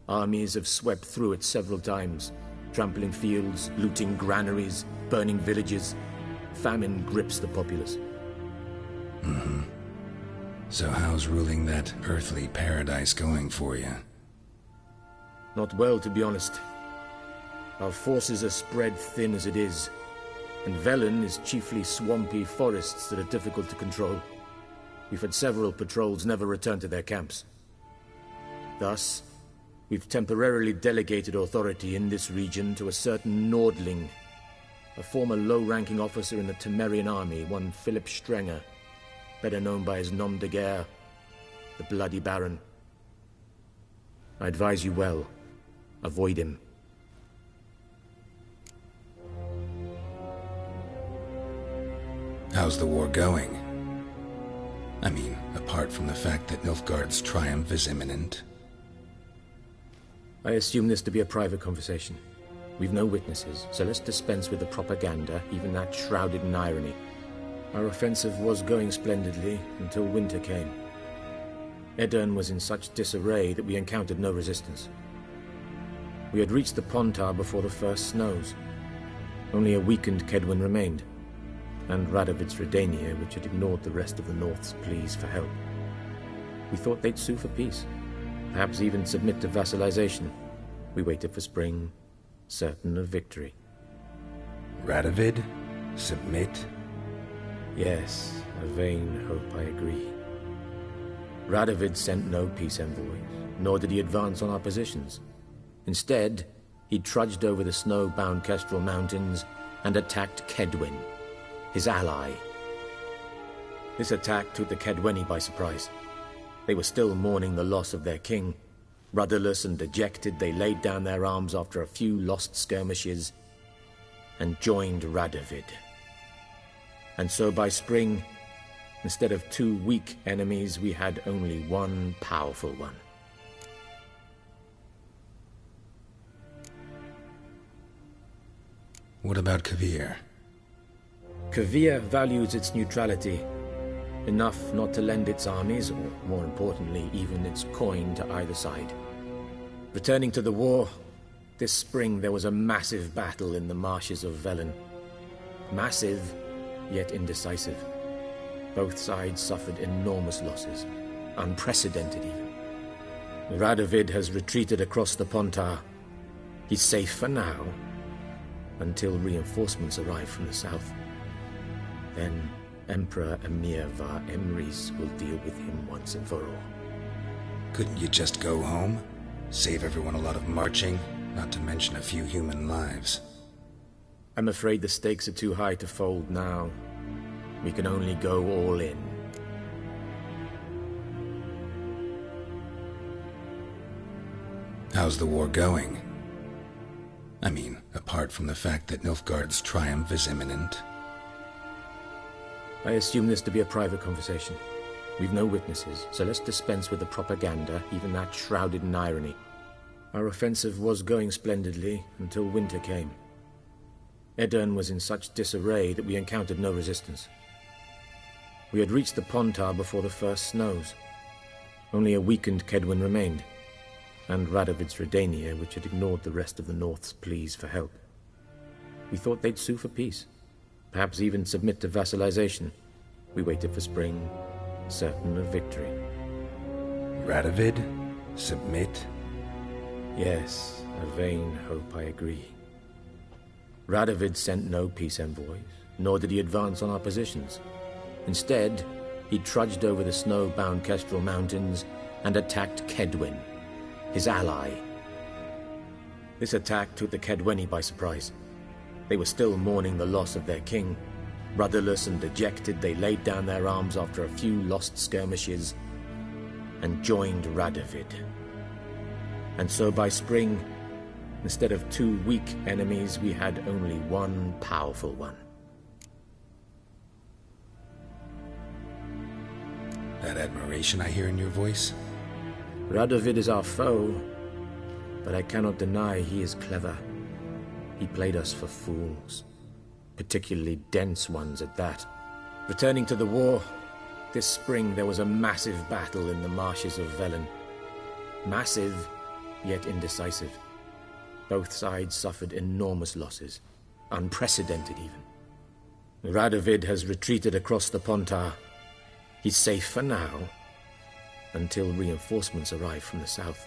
[SPEAKER 18] Armies have swept through it several times, trampling fields, looting granaries, burning villages. Famine grips the populace.
[SPEAKER 3] Mm-hmm. So how's ruling that earthly paradise going for you?
[SPEAKER 18] Not well, to be honest. Our forces are spread thin as it is, and Velen is chiefly swampy forests that are difficult to control. We've had several patrols never return to their camps. Thus, we've temporarily delegated authority in this region to a certain Nordling, a former low-ranking officer in the Temerian army, one Philip Strenger, better known by his nom de guerre, the Bloody Baron. I advise you well. Avoid him.
[SPEAKER 3] How's the war going? I mean, apart from the fact that Nilfgaard's triumph is imminent.
[SPEAKER 18] I assume this to be a private conversation. We've no witnesses, so let's dispense with the propaganda, even that shrouded in irony. Our offensive was going splendidly until winter came. Edirn was in such disarray that we encountered no resistance. We had reached the Pontar before the first snows. Only a weakened Kedwin remained, and Radovid's Redania, which had ignored the rest of the North's pleas for help. We thought they'd sue for peace, perhaps even submit to vassalization. We waited for spring, certain of victory.
[SPEAKER 3] Radovid? Submit?
[SPEAKER 18] Yes, a vain hope, I agree. Radovid sent no peace envoys, nor did he advance on our positions. Instead, he trudged over the snow-bound Kestrel Mountains and attacked Kedwen, his ally. This attack took the Kedweni by surprise. They were still mourning the loss of their king. Rudderless and dejected, they laid down their arms after a few lost skirmishes and joined Radovid. And so by spring, instead of 2 weak enemies, we had only one powerful one.
[SPEAKER 3] What about Kavir?
[SPEAKER 18] Kavir values its neutrality, enough not to lend its armies, or more importantly, even its coin to either side. Returning to the war, this spring there was a massive battle in the marshes of Velen. Massive, yet indecisive. Both sides suffered enormous losses, unprecedented even. Radovid has retreated across the Pontar. He's safe for now, until reinforcements arrive from the south. Then Emperor Emir Var Emrys will deal with him once and for all.
[SPEAKER 3] Couldn't you just go home? Save everyone a lot of marching, not to mention a few human lives.
[SPEAKER 18] I'm afraid the stakes are too high to fold now. We can only go all in.
[SPEAKER 3] How's the war going? I mean, apart from the fact that Nilfgaard's triumph is imminent.
[SPEAKER 18] I assume this to be a private conversation. We've no witnesses, so let's dispense with the propaganda, even that shrouded in irony. Our offensive was going splendidly until winter came. Edirn was in such disarray that we encountered no resistance. We had reached the Pontar before the first snows. Only a weakened Kedwin remained, and Radovid's Redania, which had ignored the rest of the North's pleas for help. We thought they'd sue for peace, perhaps even submit to vassalization. We waited for spring, certain of victory.
[SPEAKER 3] Radovid? Submit?
[SPEAKER 18] Yes, a vain hope, I agree. Radovid sent no peace envoys, nor did he advance on our positions. Instead, he trudged over the snow-bound Kestrel Mountains and attacked Kedwen, his ally. This attack took the Kedweni by surprise. They were still mourning the loss of their king. Rudderless and dejected, they laid down their arms after a few lost skirmishes and joined Radovid. And so by spring, instead of 2 weak enemies, we had only one powerful one.
[SPEAKER 3] That admiration I hear in your voice?
[SPEAKER 18] Radovid is our foe, but I cannot deny he is clever. He played us for fools, particularly dense ones at that. Returning to the war, this spring there was a massive battle in the marshes of Velen. Massive, yet indecisive. Both sides suffered enormous losses, unprecedented even. Radovid has retreated across the Pontar. He's safe for now, until reinforcements arrive from the south.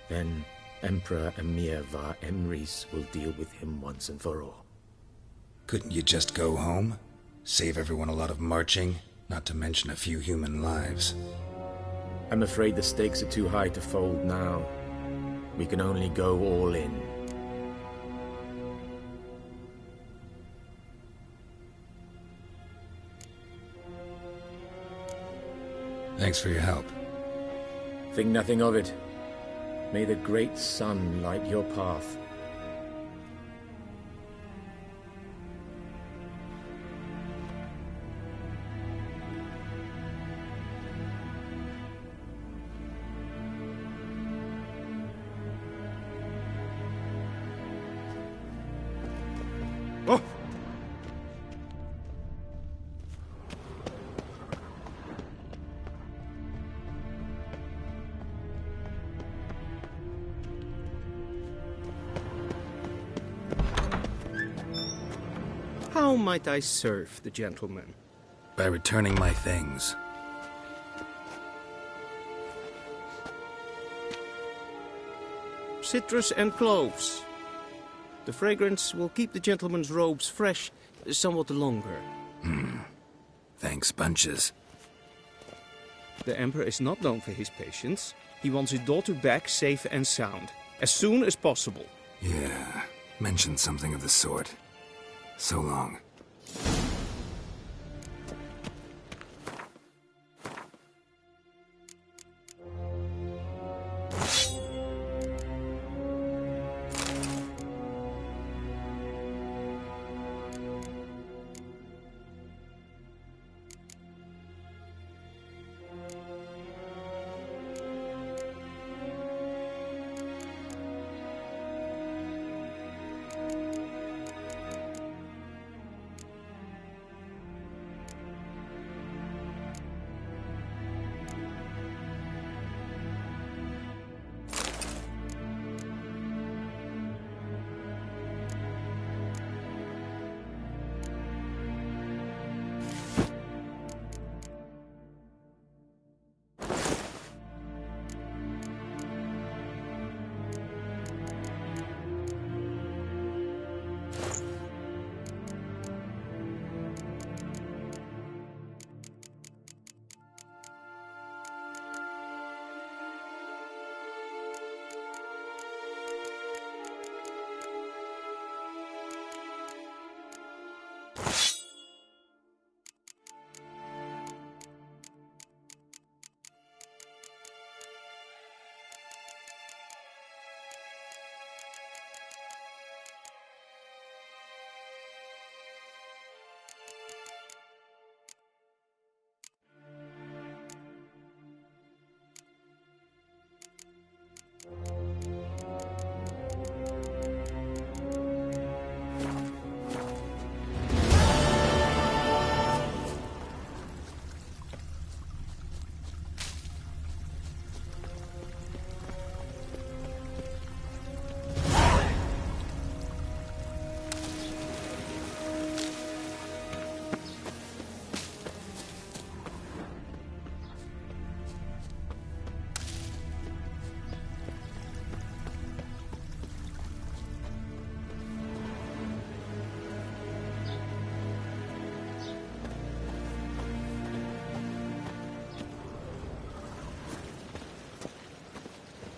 [SPEAKER 18] Then Emperor Emir var Emrys will deal with him once and for all.
[SPEAKER 3] Couldn't you just go home? Save everyone a lot of marching, not to mention a few human lives.
[SPEAKER 18] I'm afraid the stakes are too high to fold now. We can only go all in.
[SPEAKER 3] Thanks for your help.
[SPEAKER 18] Think nothing of it. May the great sun light your path.
[SPEAKER 10] How might I serve the gentleman?
[SPEAKER 3] By returning my things.
[SPEAKER 10] Citrus and cloves. The fragrance will keep the gentleman's robes fresh somewhat longer.
[SPEAKER 3] Thanks, bunches.
[SPEAKER 10] The Emperor is not known for his patience. He wants his daughter back safe and sound, as soon as possible.
[SPEAKER 3] Yeah, mentioned something of the sort. So long.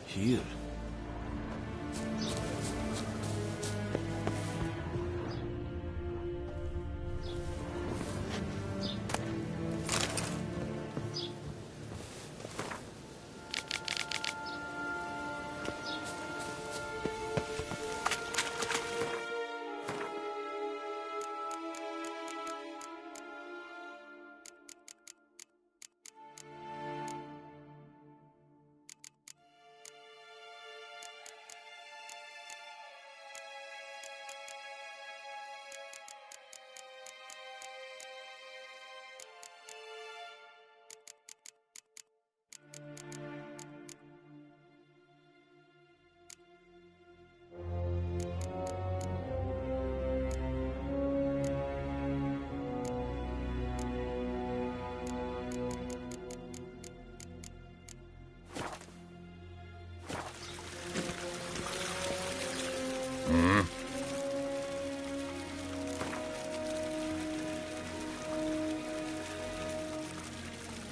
[SPEAKER 11] Here.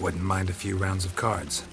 [SPEAKER 3] Wouldn't mind a few rounds of cards.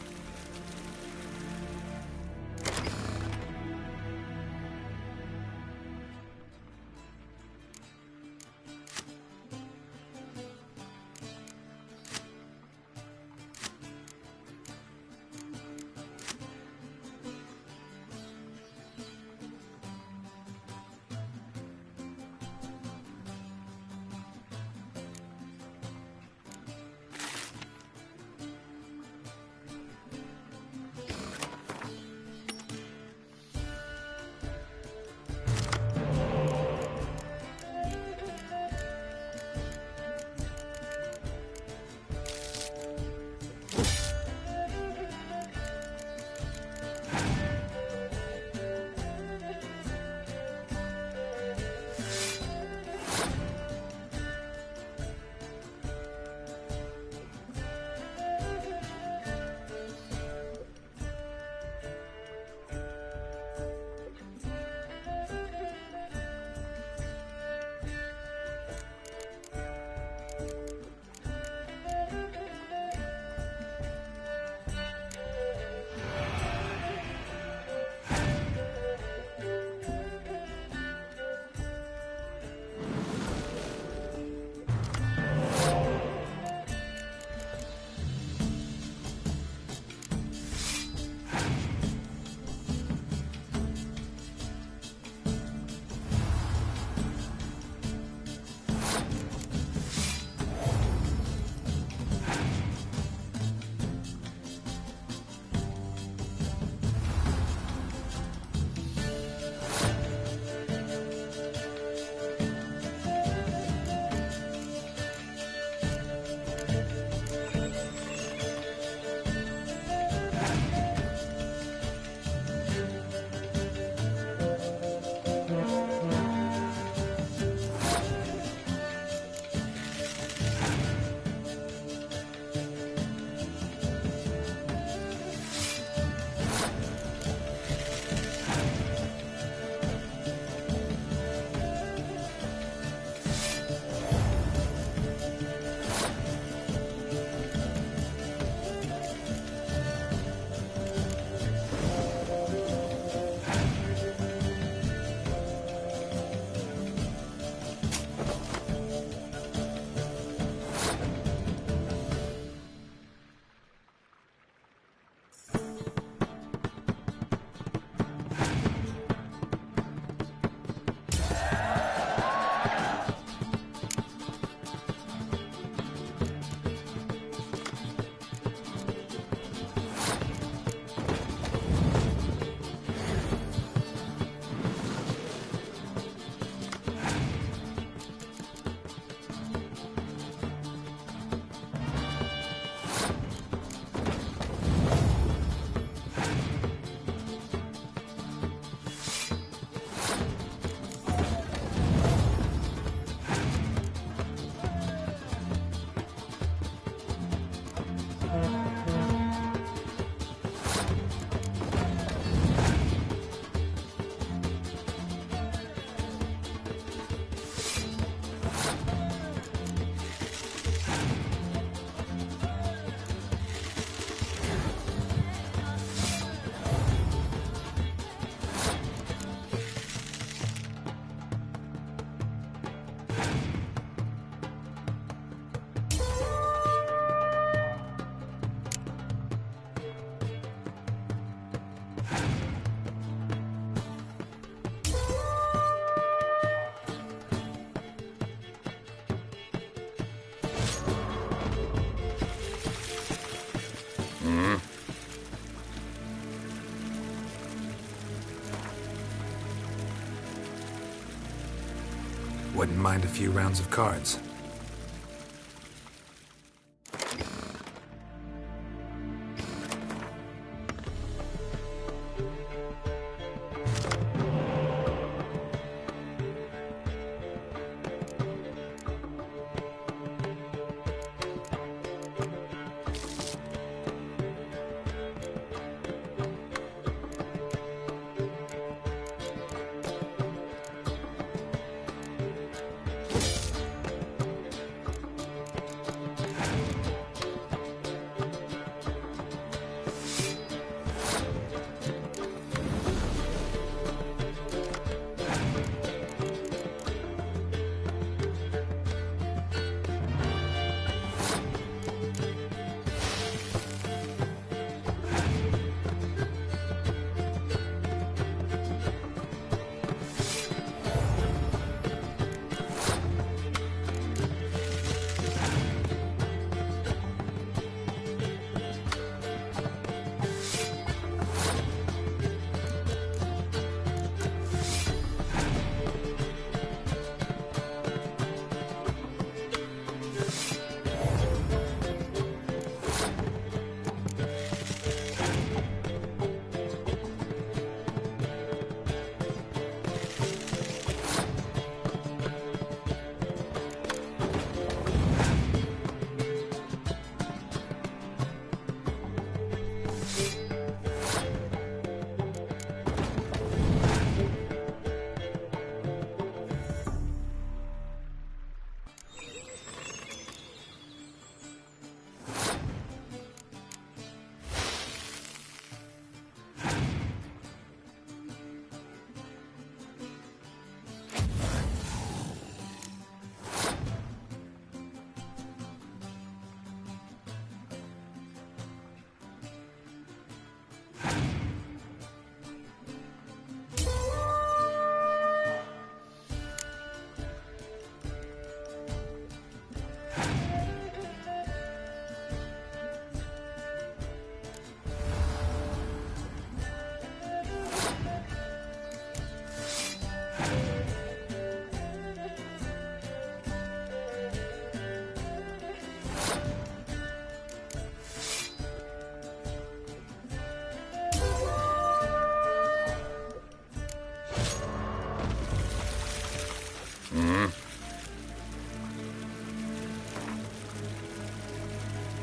[SPEAKER 3] Wouldn't mind a few rounds of cards.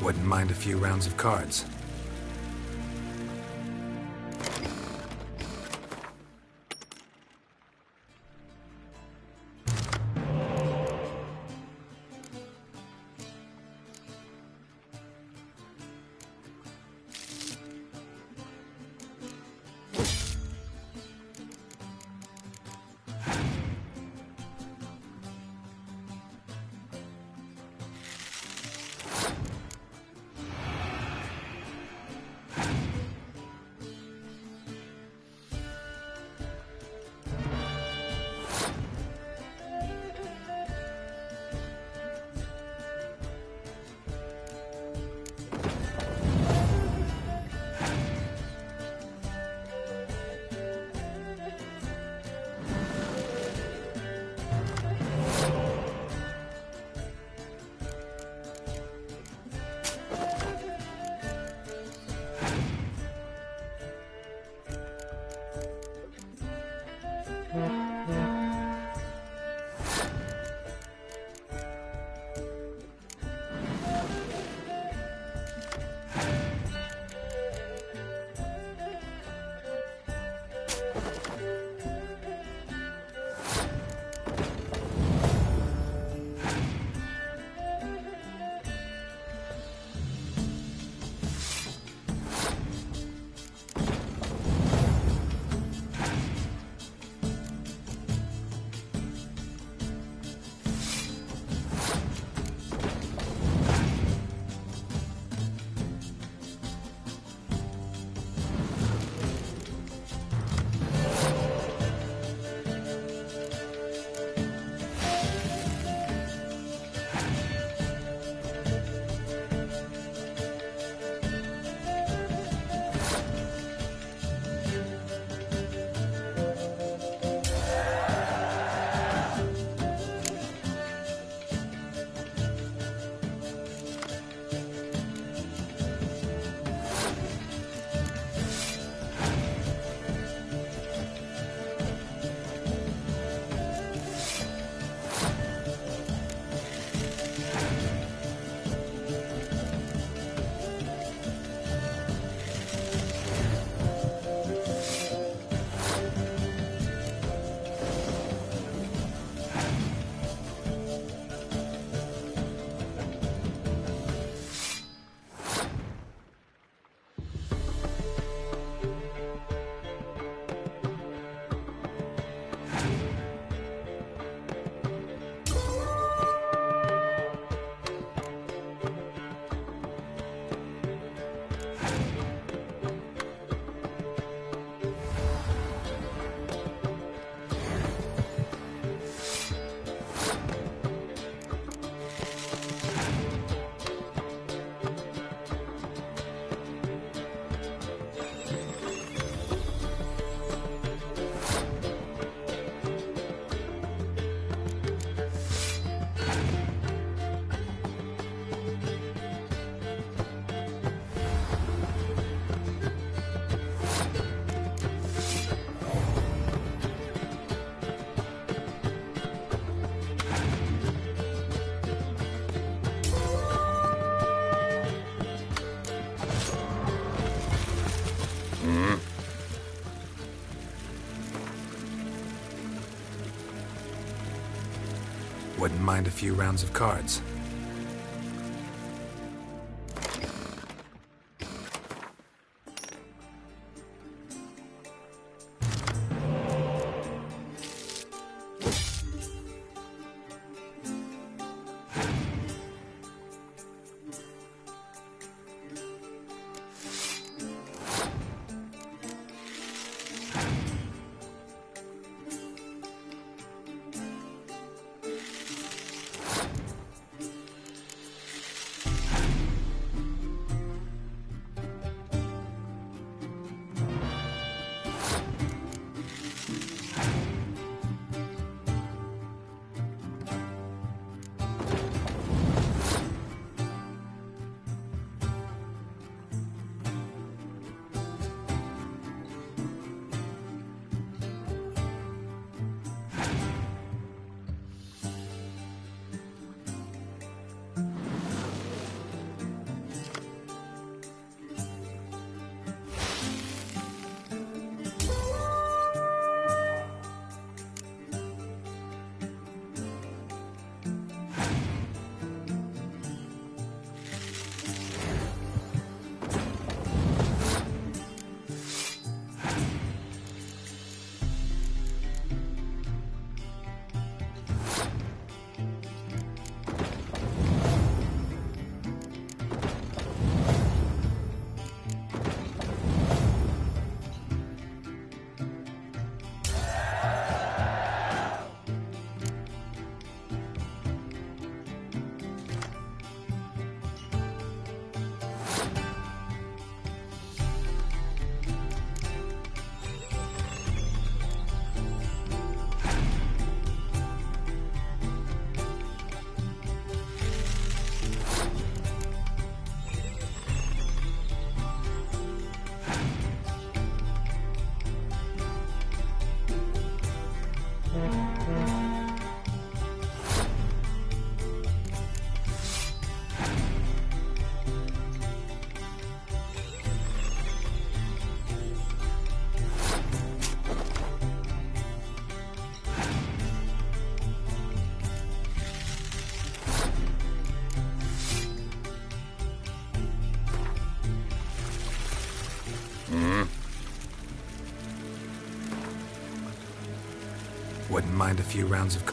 [SPEAKER 3] Wouldn't mind a few rounds of cards. Wouldn't mind a few rounds of cards. Wouldn't mind a few rounds of...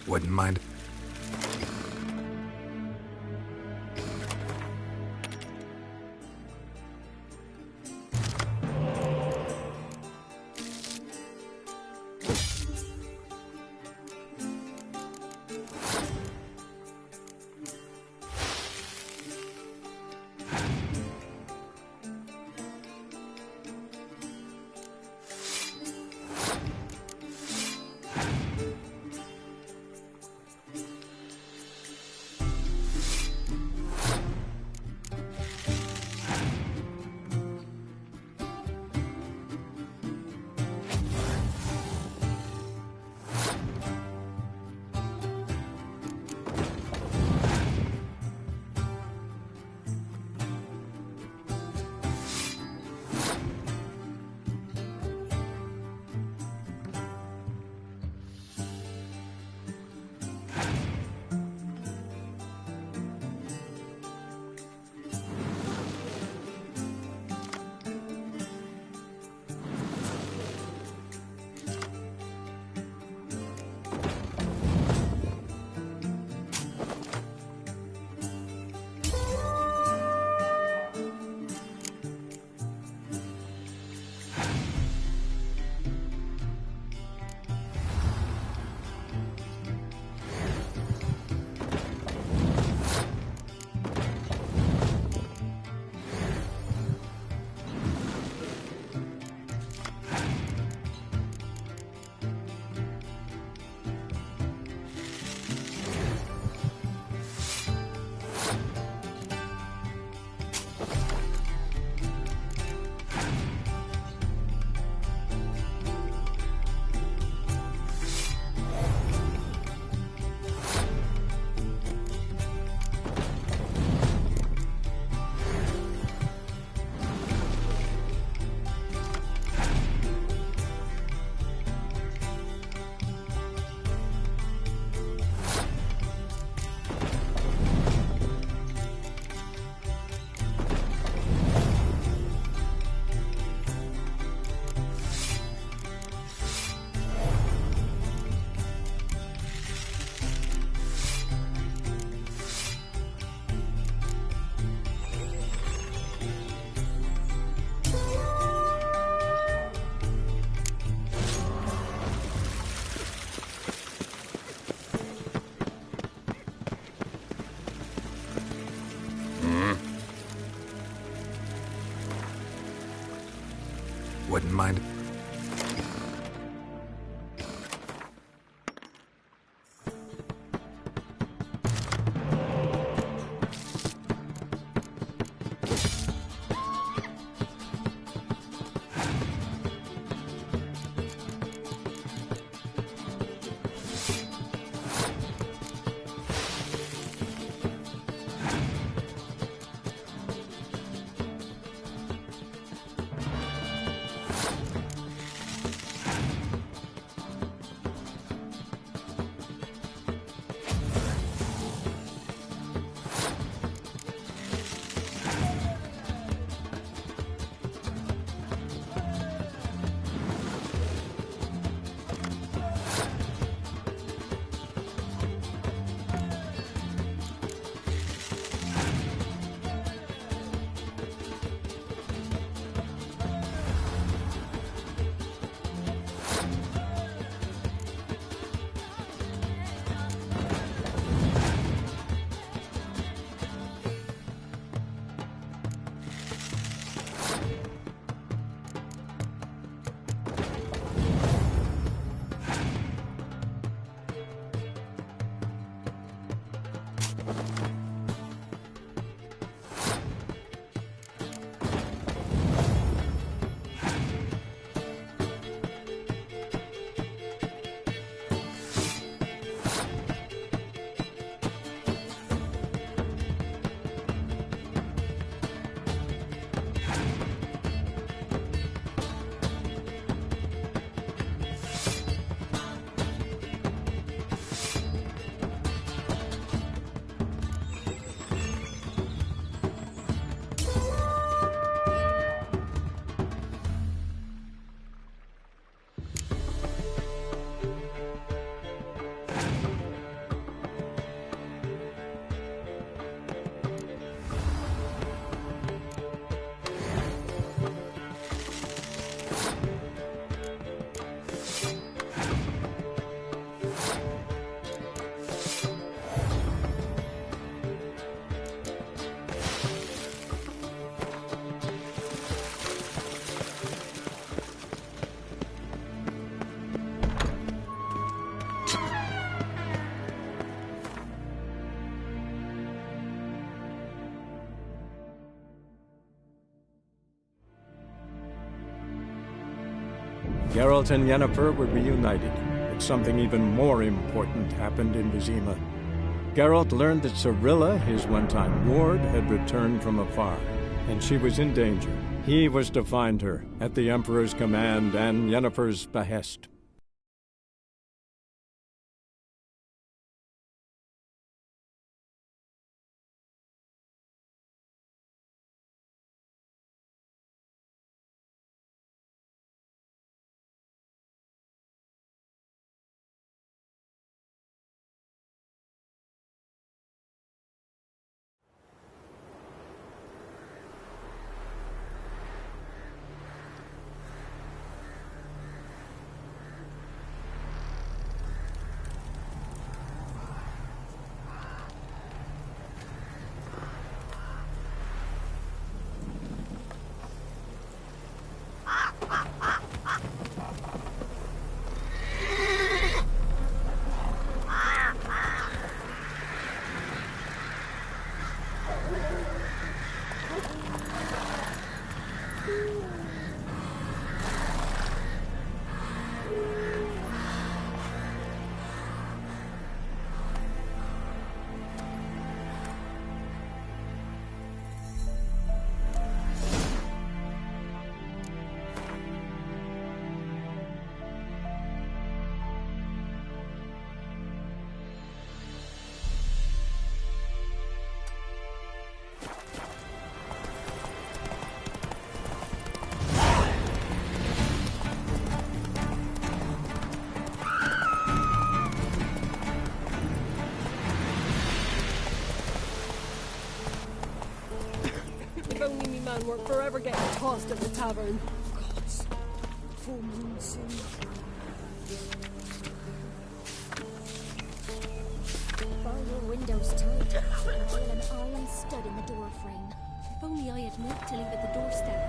[SPEAKER 3] Wouldn't mind. wouldn't mind.
[SPEAKER 2] Geralt and Yennefer were reunited, but something even more important happened in Vizima. Geralt learned that Cirilla, his one-time ward, had returned from afar, and she was in danger. He was to find her, at the Emperor's command and Yennefer's behest.
[SPEAKER 7] We're forever getting tossed at the tavern. Gods. Full moon soon.
[SPEAKER 19] Bar your windows tight. Nail an iron stud in the door frame. If only I had milk to leave at the doorstep.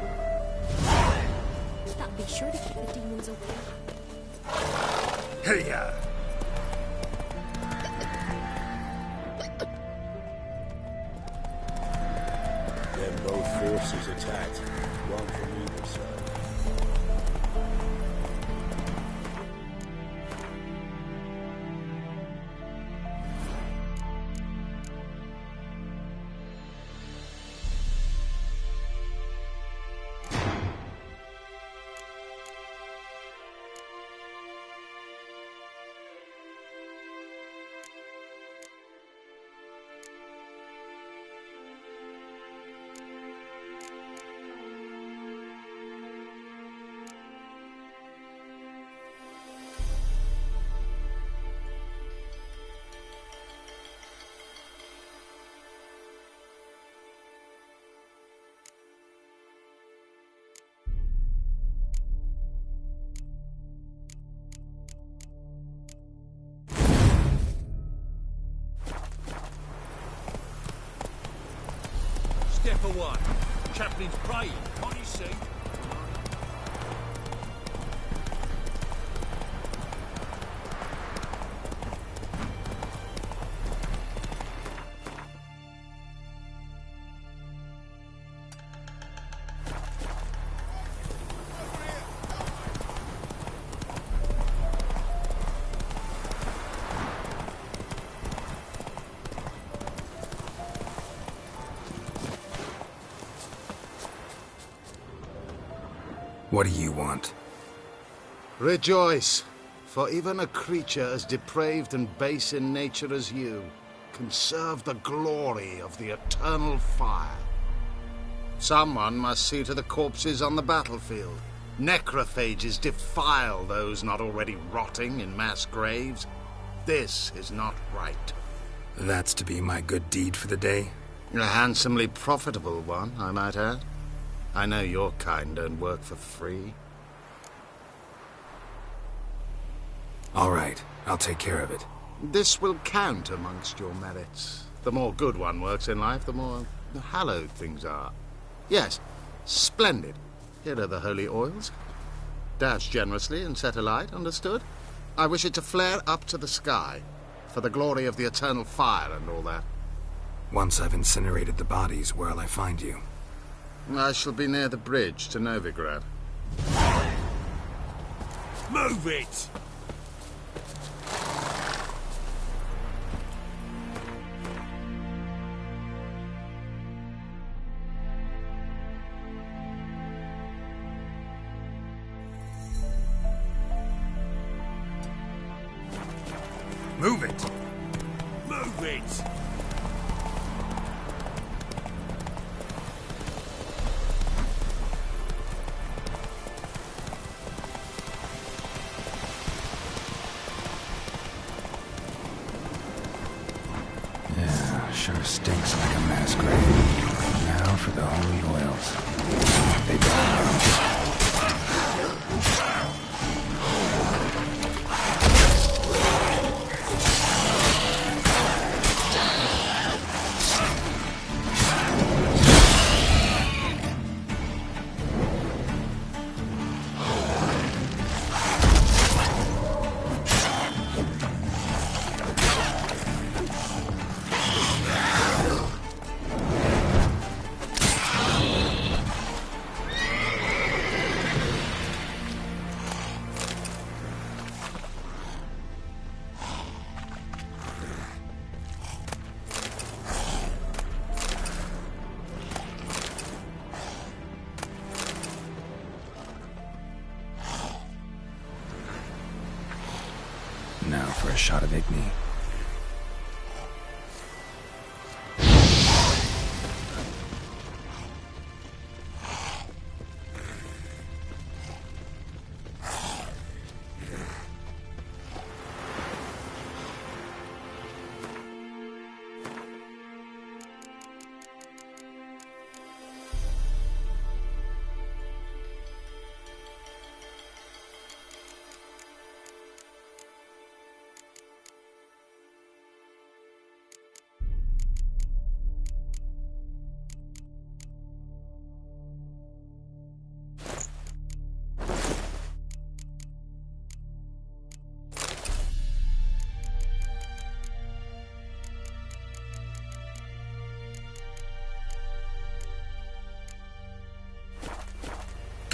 [SPEAKER 19] That'll be sure to keep the demons away.
[SPEAKER 6] Hey-ya!
[SPEAKER 1] Then both forces attacked, one from either side.
[SPEAKER 14] Step away. Chaplain's praying. Can't you see?
[SPEAKER 3] What do you want?
[SPEAKER 6] Rejoice, for even a creature as depraved and base in nature as you can serve the glory of the eternal fire. Someone must see to the corpses on the battlefield. Necrophages defile those not already rotting in mass graves. This is not right.
[SPEAKER 3] That's to be my good deed for the day?
[SPEAKER 6] A handsomely profitable one, I might add. I know your kind don't work for free.
[SPEAKER 3] All right, I'll take care of it.
[SPEAKER 6] This will count amongst your merits. The more good one works in life, the more hallowed things are. Yes, splendid. Here are the holy oils. Dash generously and set alight, understood? I wish it to flare up to the sky, for the glory of the eternal fire and all that.
[SPEAKER 3] Once I've incinerated the bodies, where'll I find you?
[SPEAKER 6] I shall be near the bridge to Novigrad.
[SPEAKER 14] Move it!
[SPEAKER 3] Move it!
[SPEAKER 14] Move it!
[SPEAKER 3] Sure stinks like a mass grave. Now for the holy oils. They burn. Now for a shot of Igni.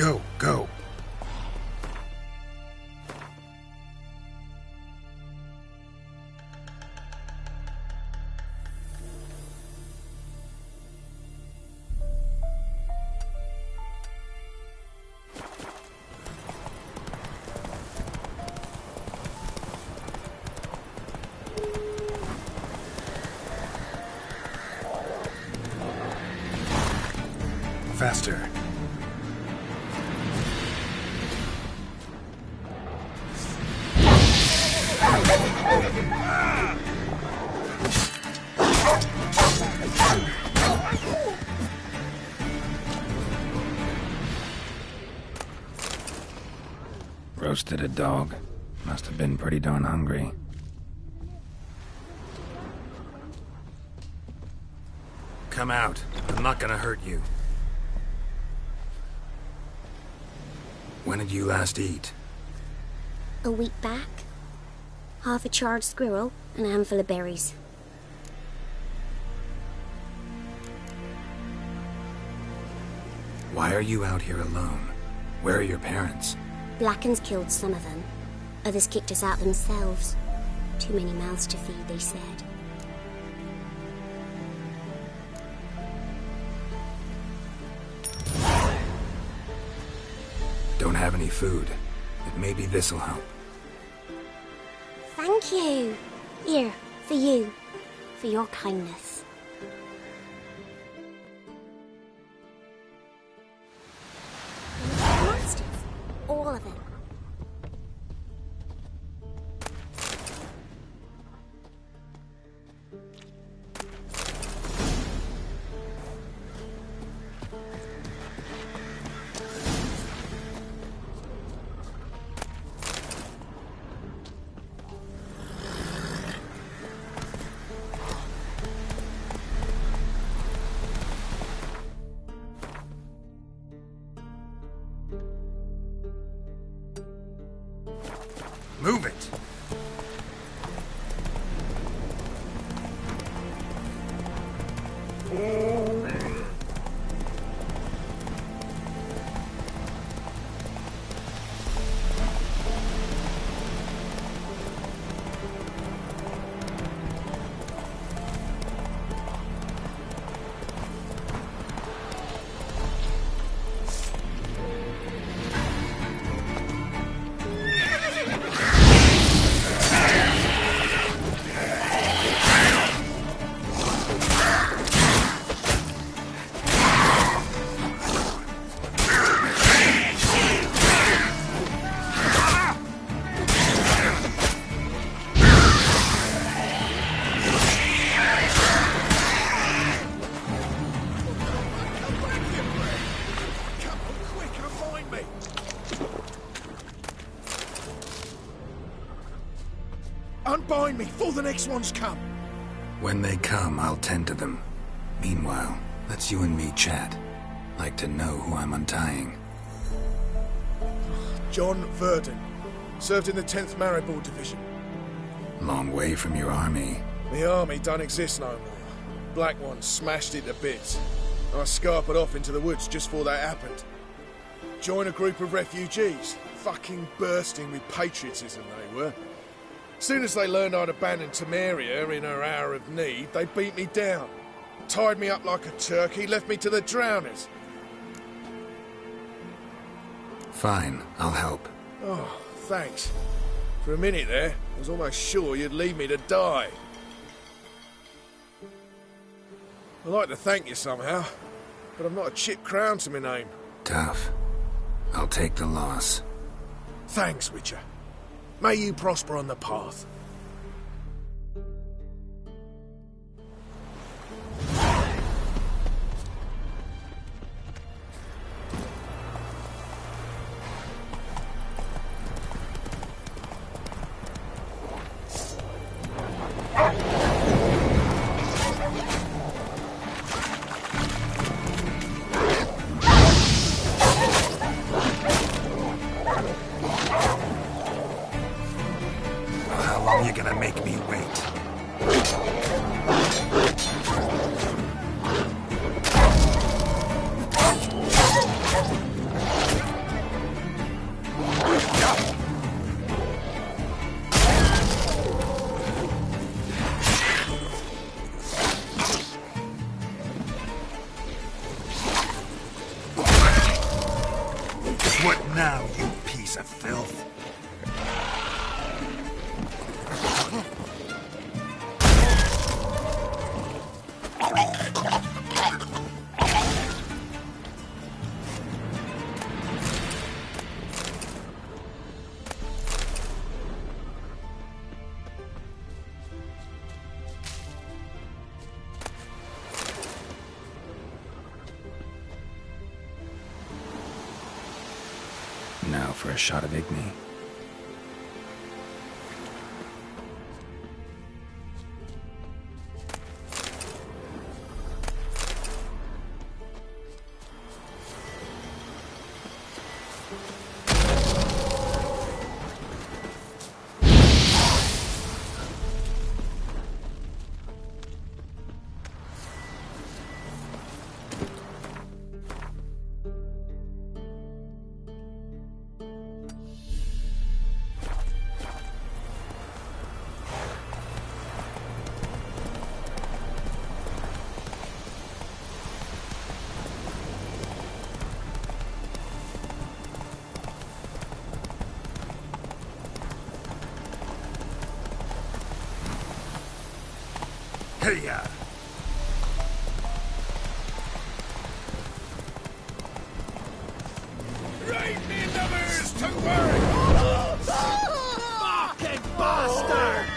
[SPEAKER 3] Go, go. Faster. Roasted a dog. Must have been pretty darn hungry. Come out. I'm not gonna hurt you. When did you last eat?
[SPEAKER 19] A week back. Half a charred squirrel and a handful of berries.
[SPEAKER 3] Why are you out here alone? Where are your parents?
[SPEAKER 19] Blackens killed some of them. Others kicked us out themselves. Too many mouths to feed, they said.
[SPEAKER 3] Don't have any food, but maybe this'll help.
[SPEAKER 19] Thank you. Here, for you. For your kindness. Monsters. All of them.
[SPEAKER 3] Move it!
[SPEAKER 14] Unbind me before the next ones come.
[SPEAKER 3] When they come, I'll tend to them. Meanwhile, let's you and me chat. Like to know who I'm untying.
[SPEAKER 14] John Verdon. Served in the 10th Maribor Division.
[SPEAKER 3] Long way from your army.
[SPEAKER 14] The army don't exist no more. Black ones smashed it to bits. I scarpered off into the woods just before that happened. Joined a group of refugees. Fucking bursting with patriotism they were. Soon as they learned I'd abandoned Temeria in her hour of need, they beat me down. Tied me up like a turkey, left me to the drowners.
[SPEAKER 3] Fine, I'll help.
[SPEAKER 14] Oh, thanks. For a minute there, I was almost sure you'd leave me to die. I'd like to thank you somehow, but I've not a chip crown to my name.
[SPEAKER 3] Tough. I'll take the loss.
[SPEAKER 14] Thanks, Witcher. May you prosper on the path.
[SPEAKER 3] How long
[SPEAKER 20] What now, you piece of filth?
[SPEAKER 3] Now for a shot of Igni.
[SPEAKER 20] Hey-ya!
[SPEAKER 14] Right me numbers to work! Fucking bastard!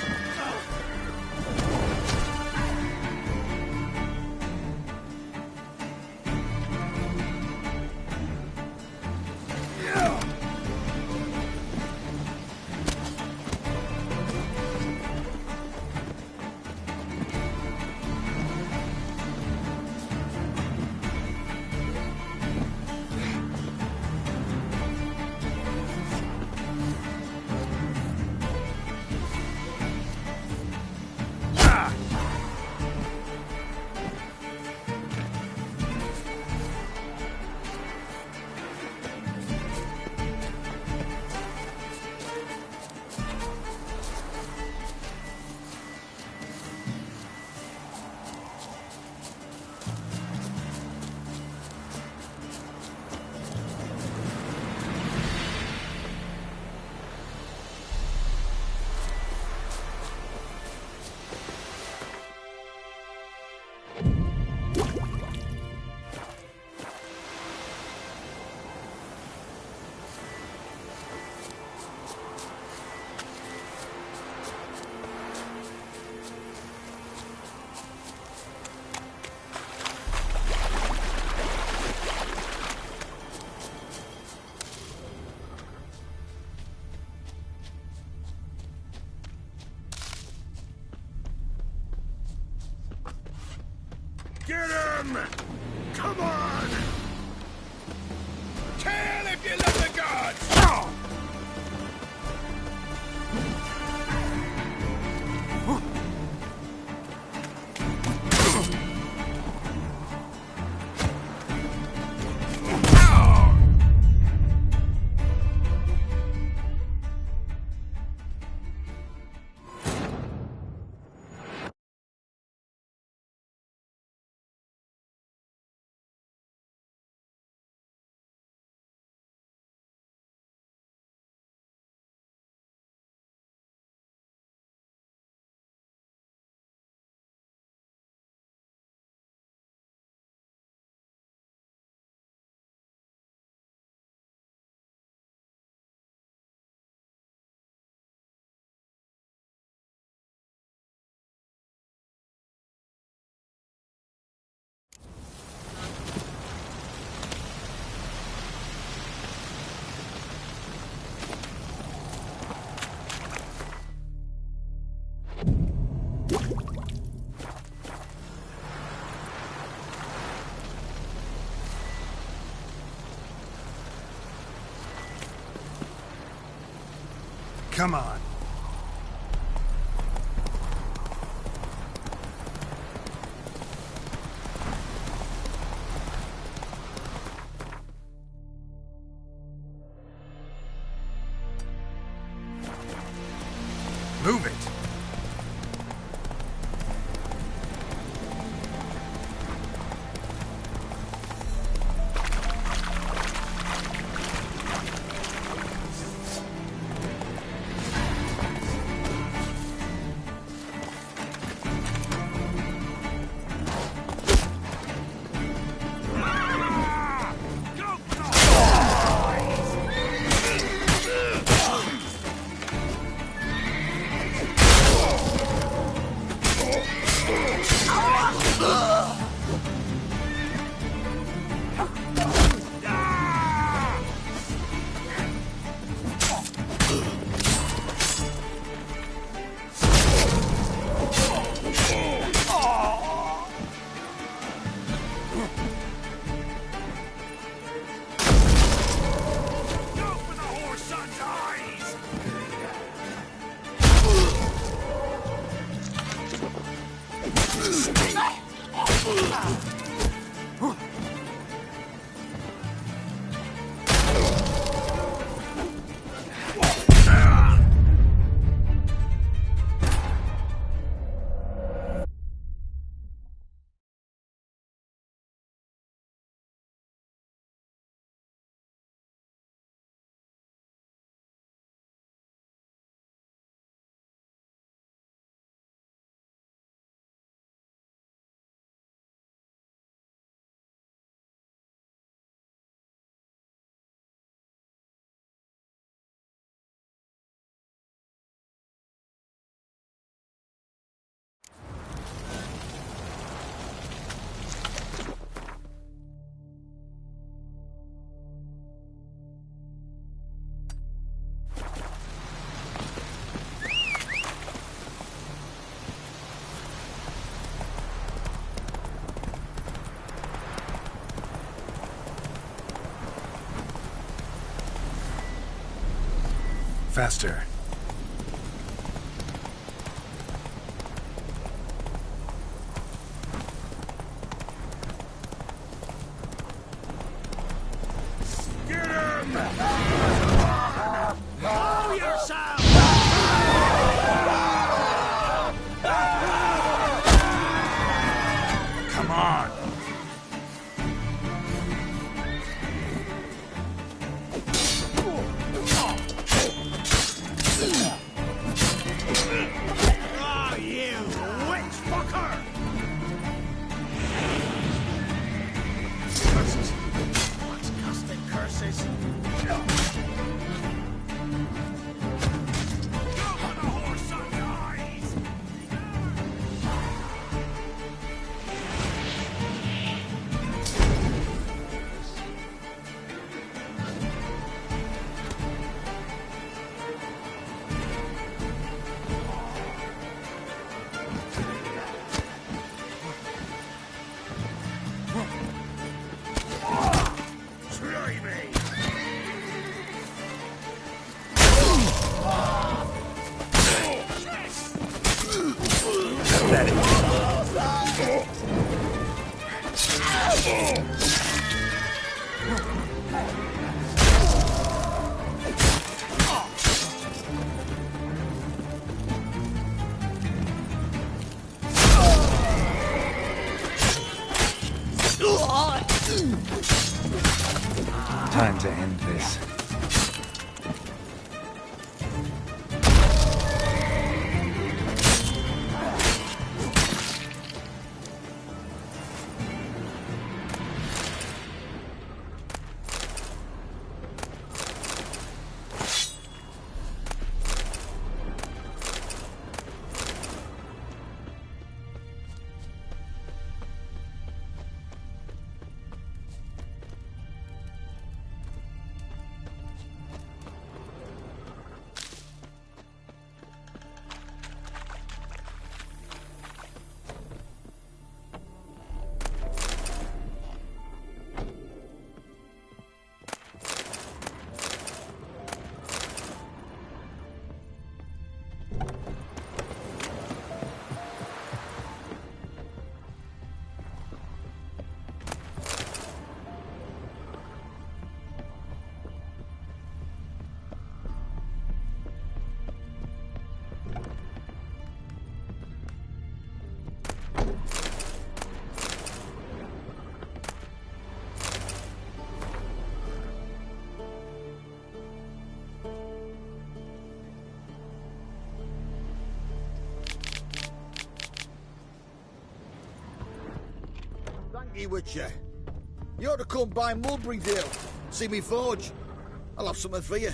[SPEAKER 14] Get him! Come on! Kill if you love the gods!
[SPEAKER 20] Come on. Move it. Faster.
[SPEAKER 8] Get him! Hold yourself!
[SPEAKER 20] Come on.
[SPEAKER 8] Oh, you witch fucker! Curses! What's custom curses? Go on the horse on your eyes! Try me!
[SPEAKER 20] Time to end this.
[SPEAKER 12] Thank you, Witcher. You ought to come by Mulberrydale. See me forge. I'll have something for you.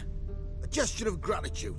[SPEAKER 12] A gesture of gratitude.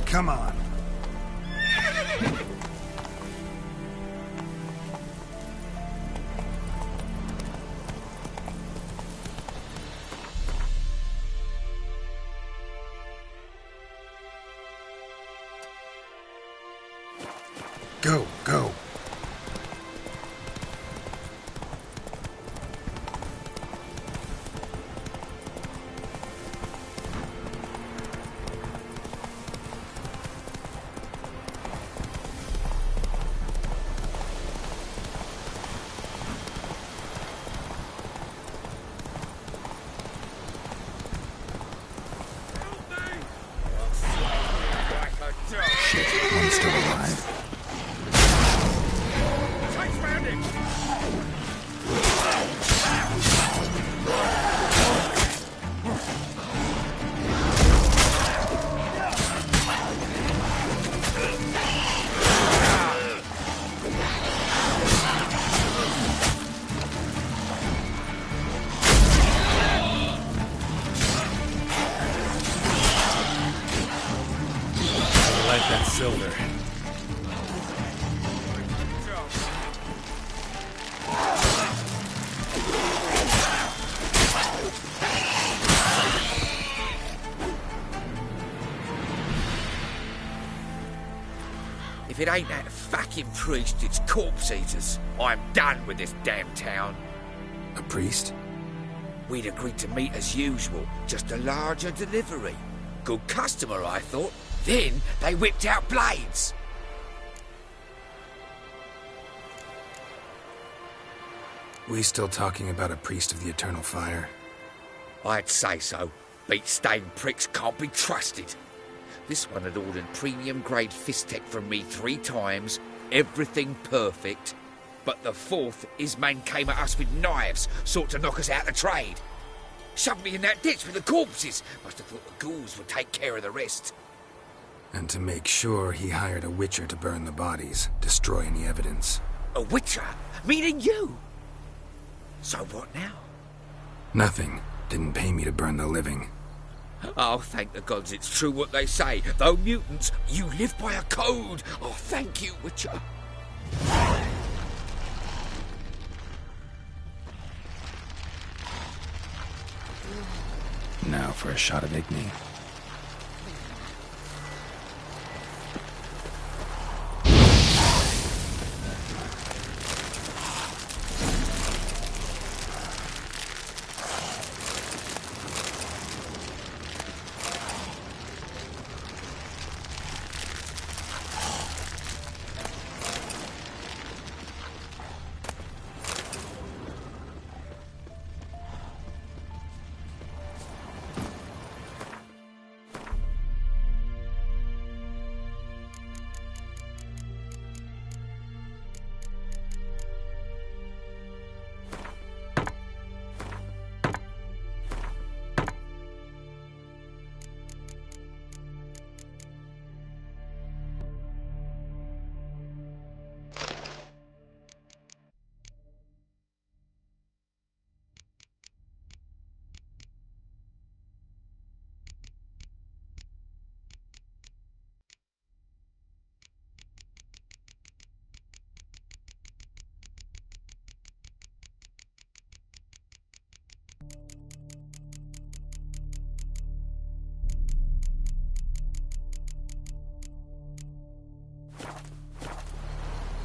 [SPEAKER 20] Come on. Go, go. One's still alive.
[SPEAKER 15] I like that silver.
[SPEAKER 21] If it ain't that fucking priest, it's corpse eaters. I'm done with this damn town.
[SPEAKER 3] A priest?
[SPEAKER 21] We'd agreed to meet as usual, just a larger delivery. Good customer, I thought. Then they whipped out blades.
[SPEAKER 3] We still talking about a priest of the eternal fire?
[SPEAKER 21] I'd say so. Beat-stained pricks can't be trusted. This one had ordered premium-grade fist tech from me 3 times, everything perfect. But the 4th, his men came at us with knives, sought to knock us out of trade. Shoved me in that ditch with the corpses. Must have thought the ghouls would take care of the rest.
[SPEAKER 3] And to make sure, he hired a witcher to burn the bodies, destroy any evidence.
[SPEAKER 21] A witcher? Meaning you? So what now?
[SPEAKER 3] Nothing. Didn't pay me to burn the living.
[SPEAKER 21] Oh, thank the gods it's true what they say. Though mutants, you live by a code. Oh, thank you, Witcher.
[SPEAKER 3] Now for a shot of Igni.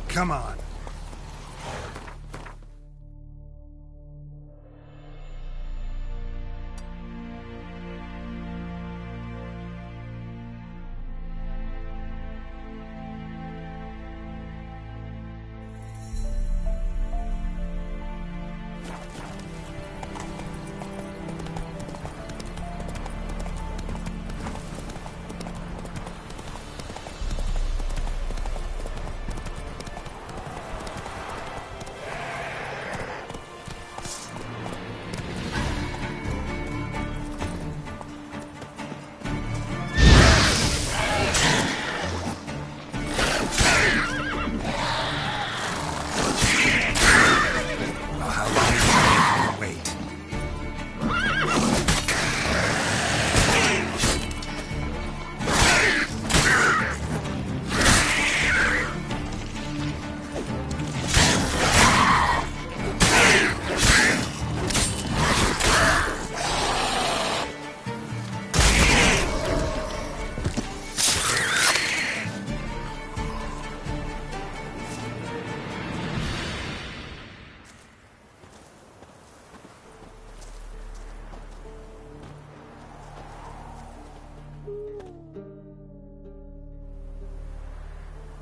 [SPEAKER 20] Come on.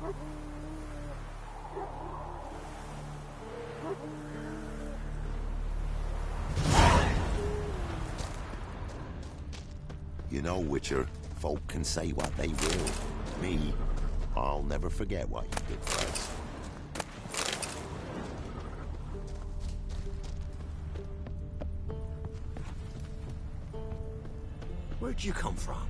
[SPEAKER 4] You know, Witcher, folk can say what they will. Me, I'll never forget what you did for us.
[SPEAKER 1] Where'd you come from?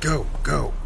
[SPEAKER 20] Go, go.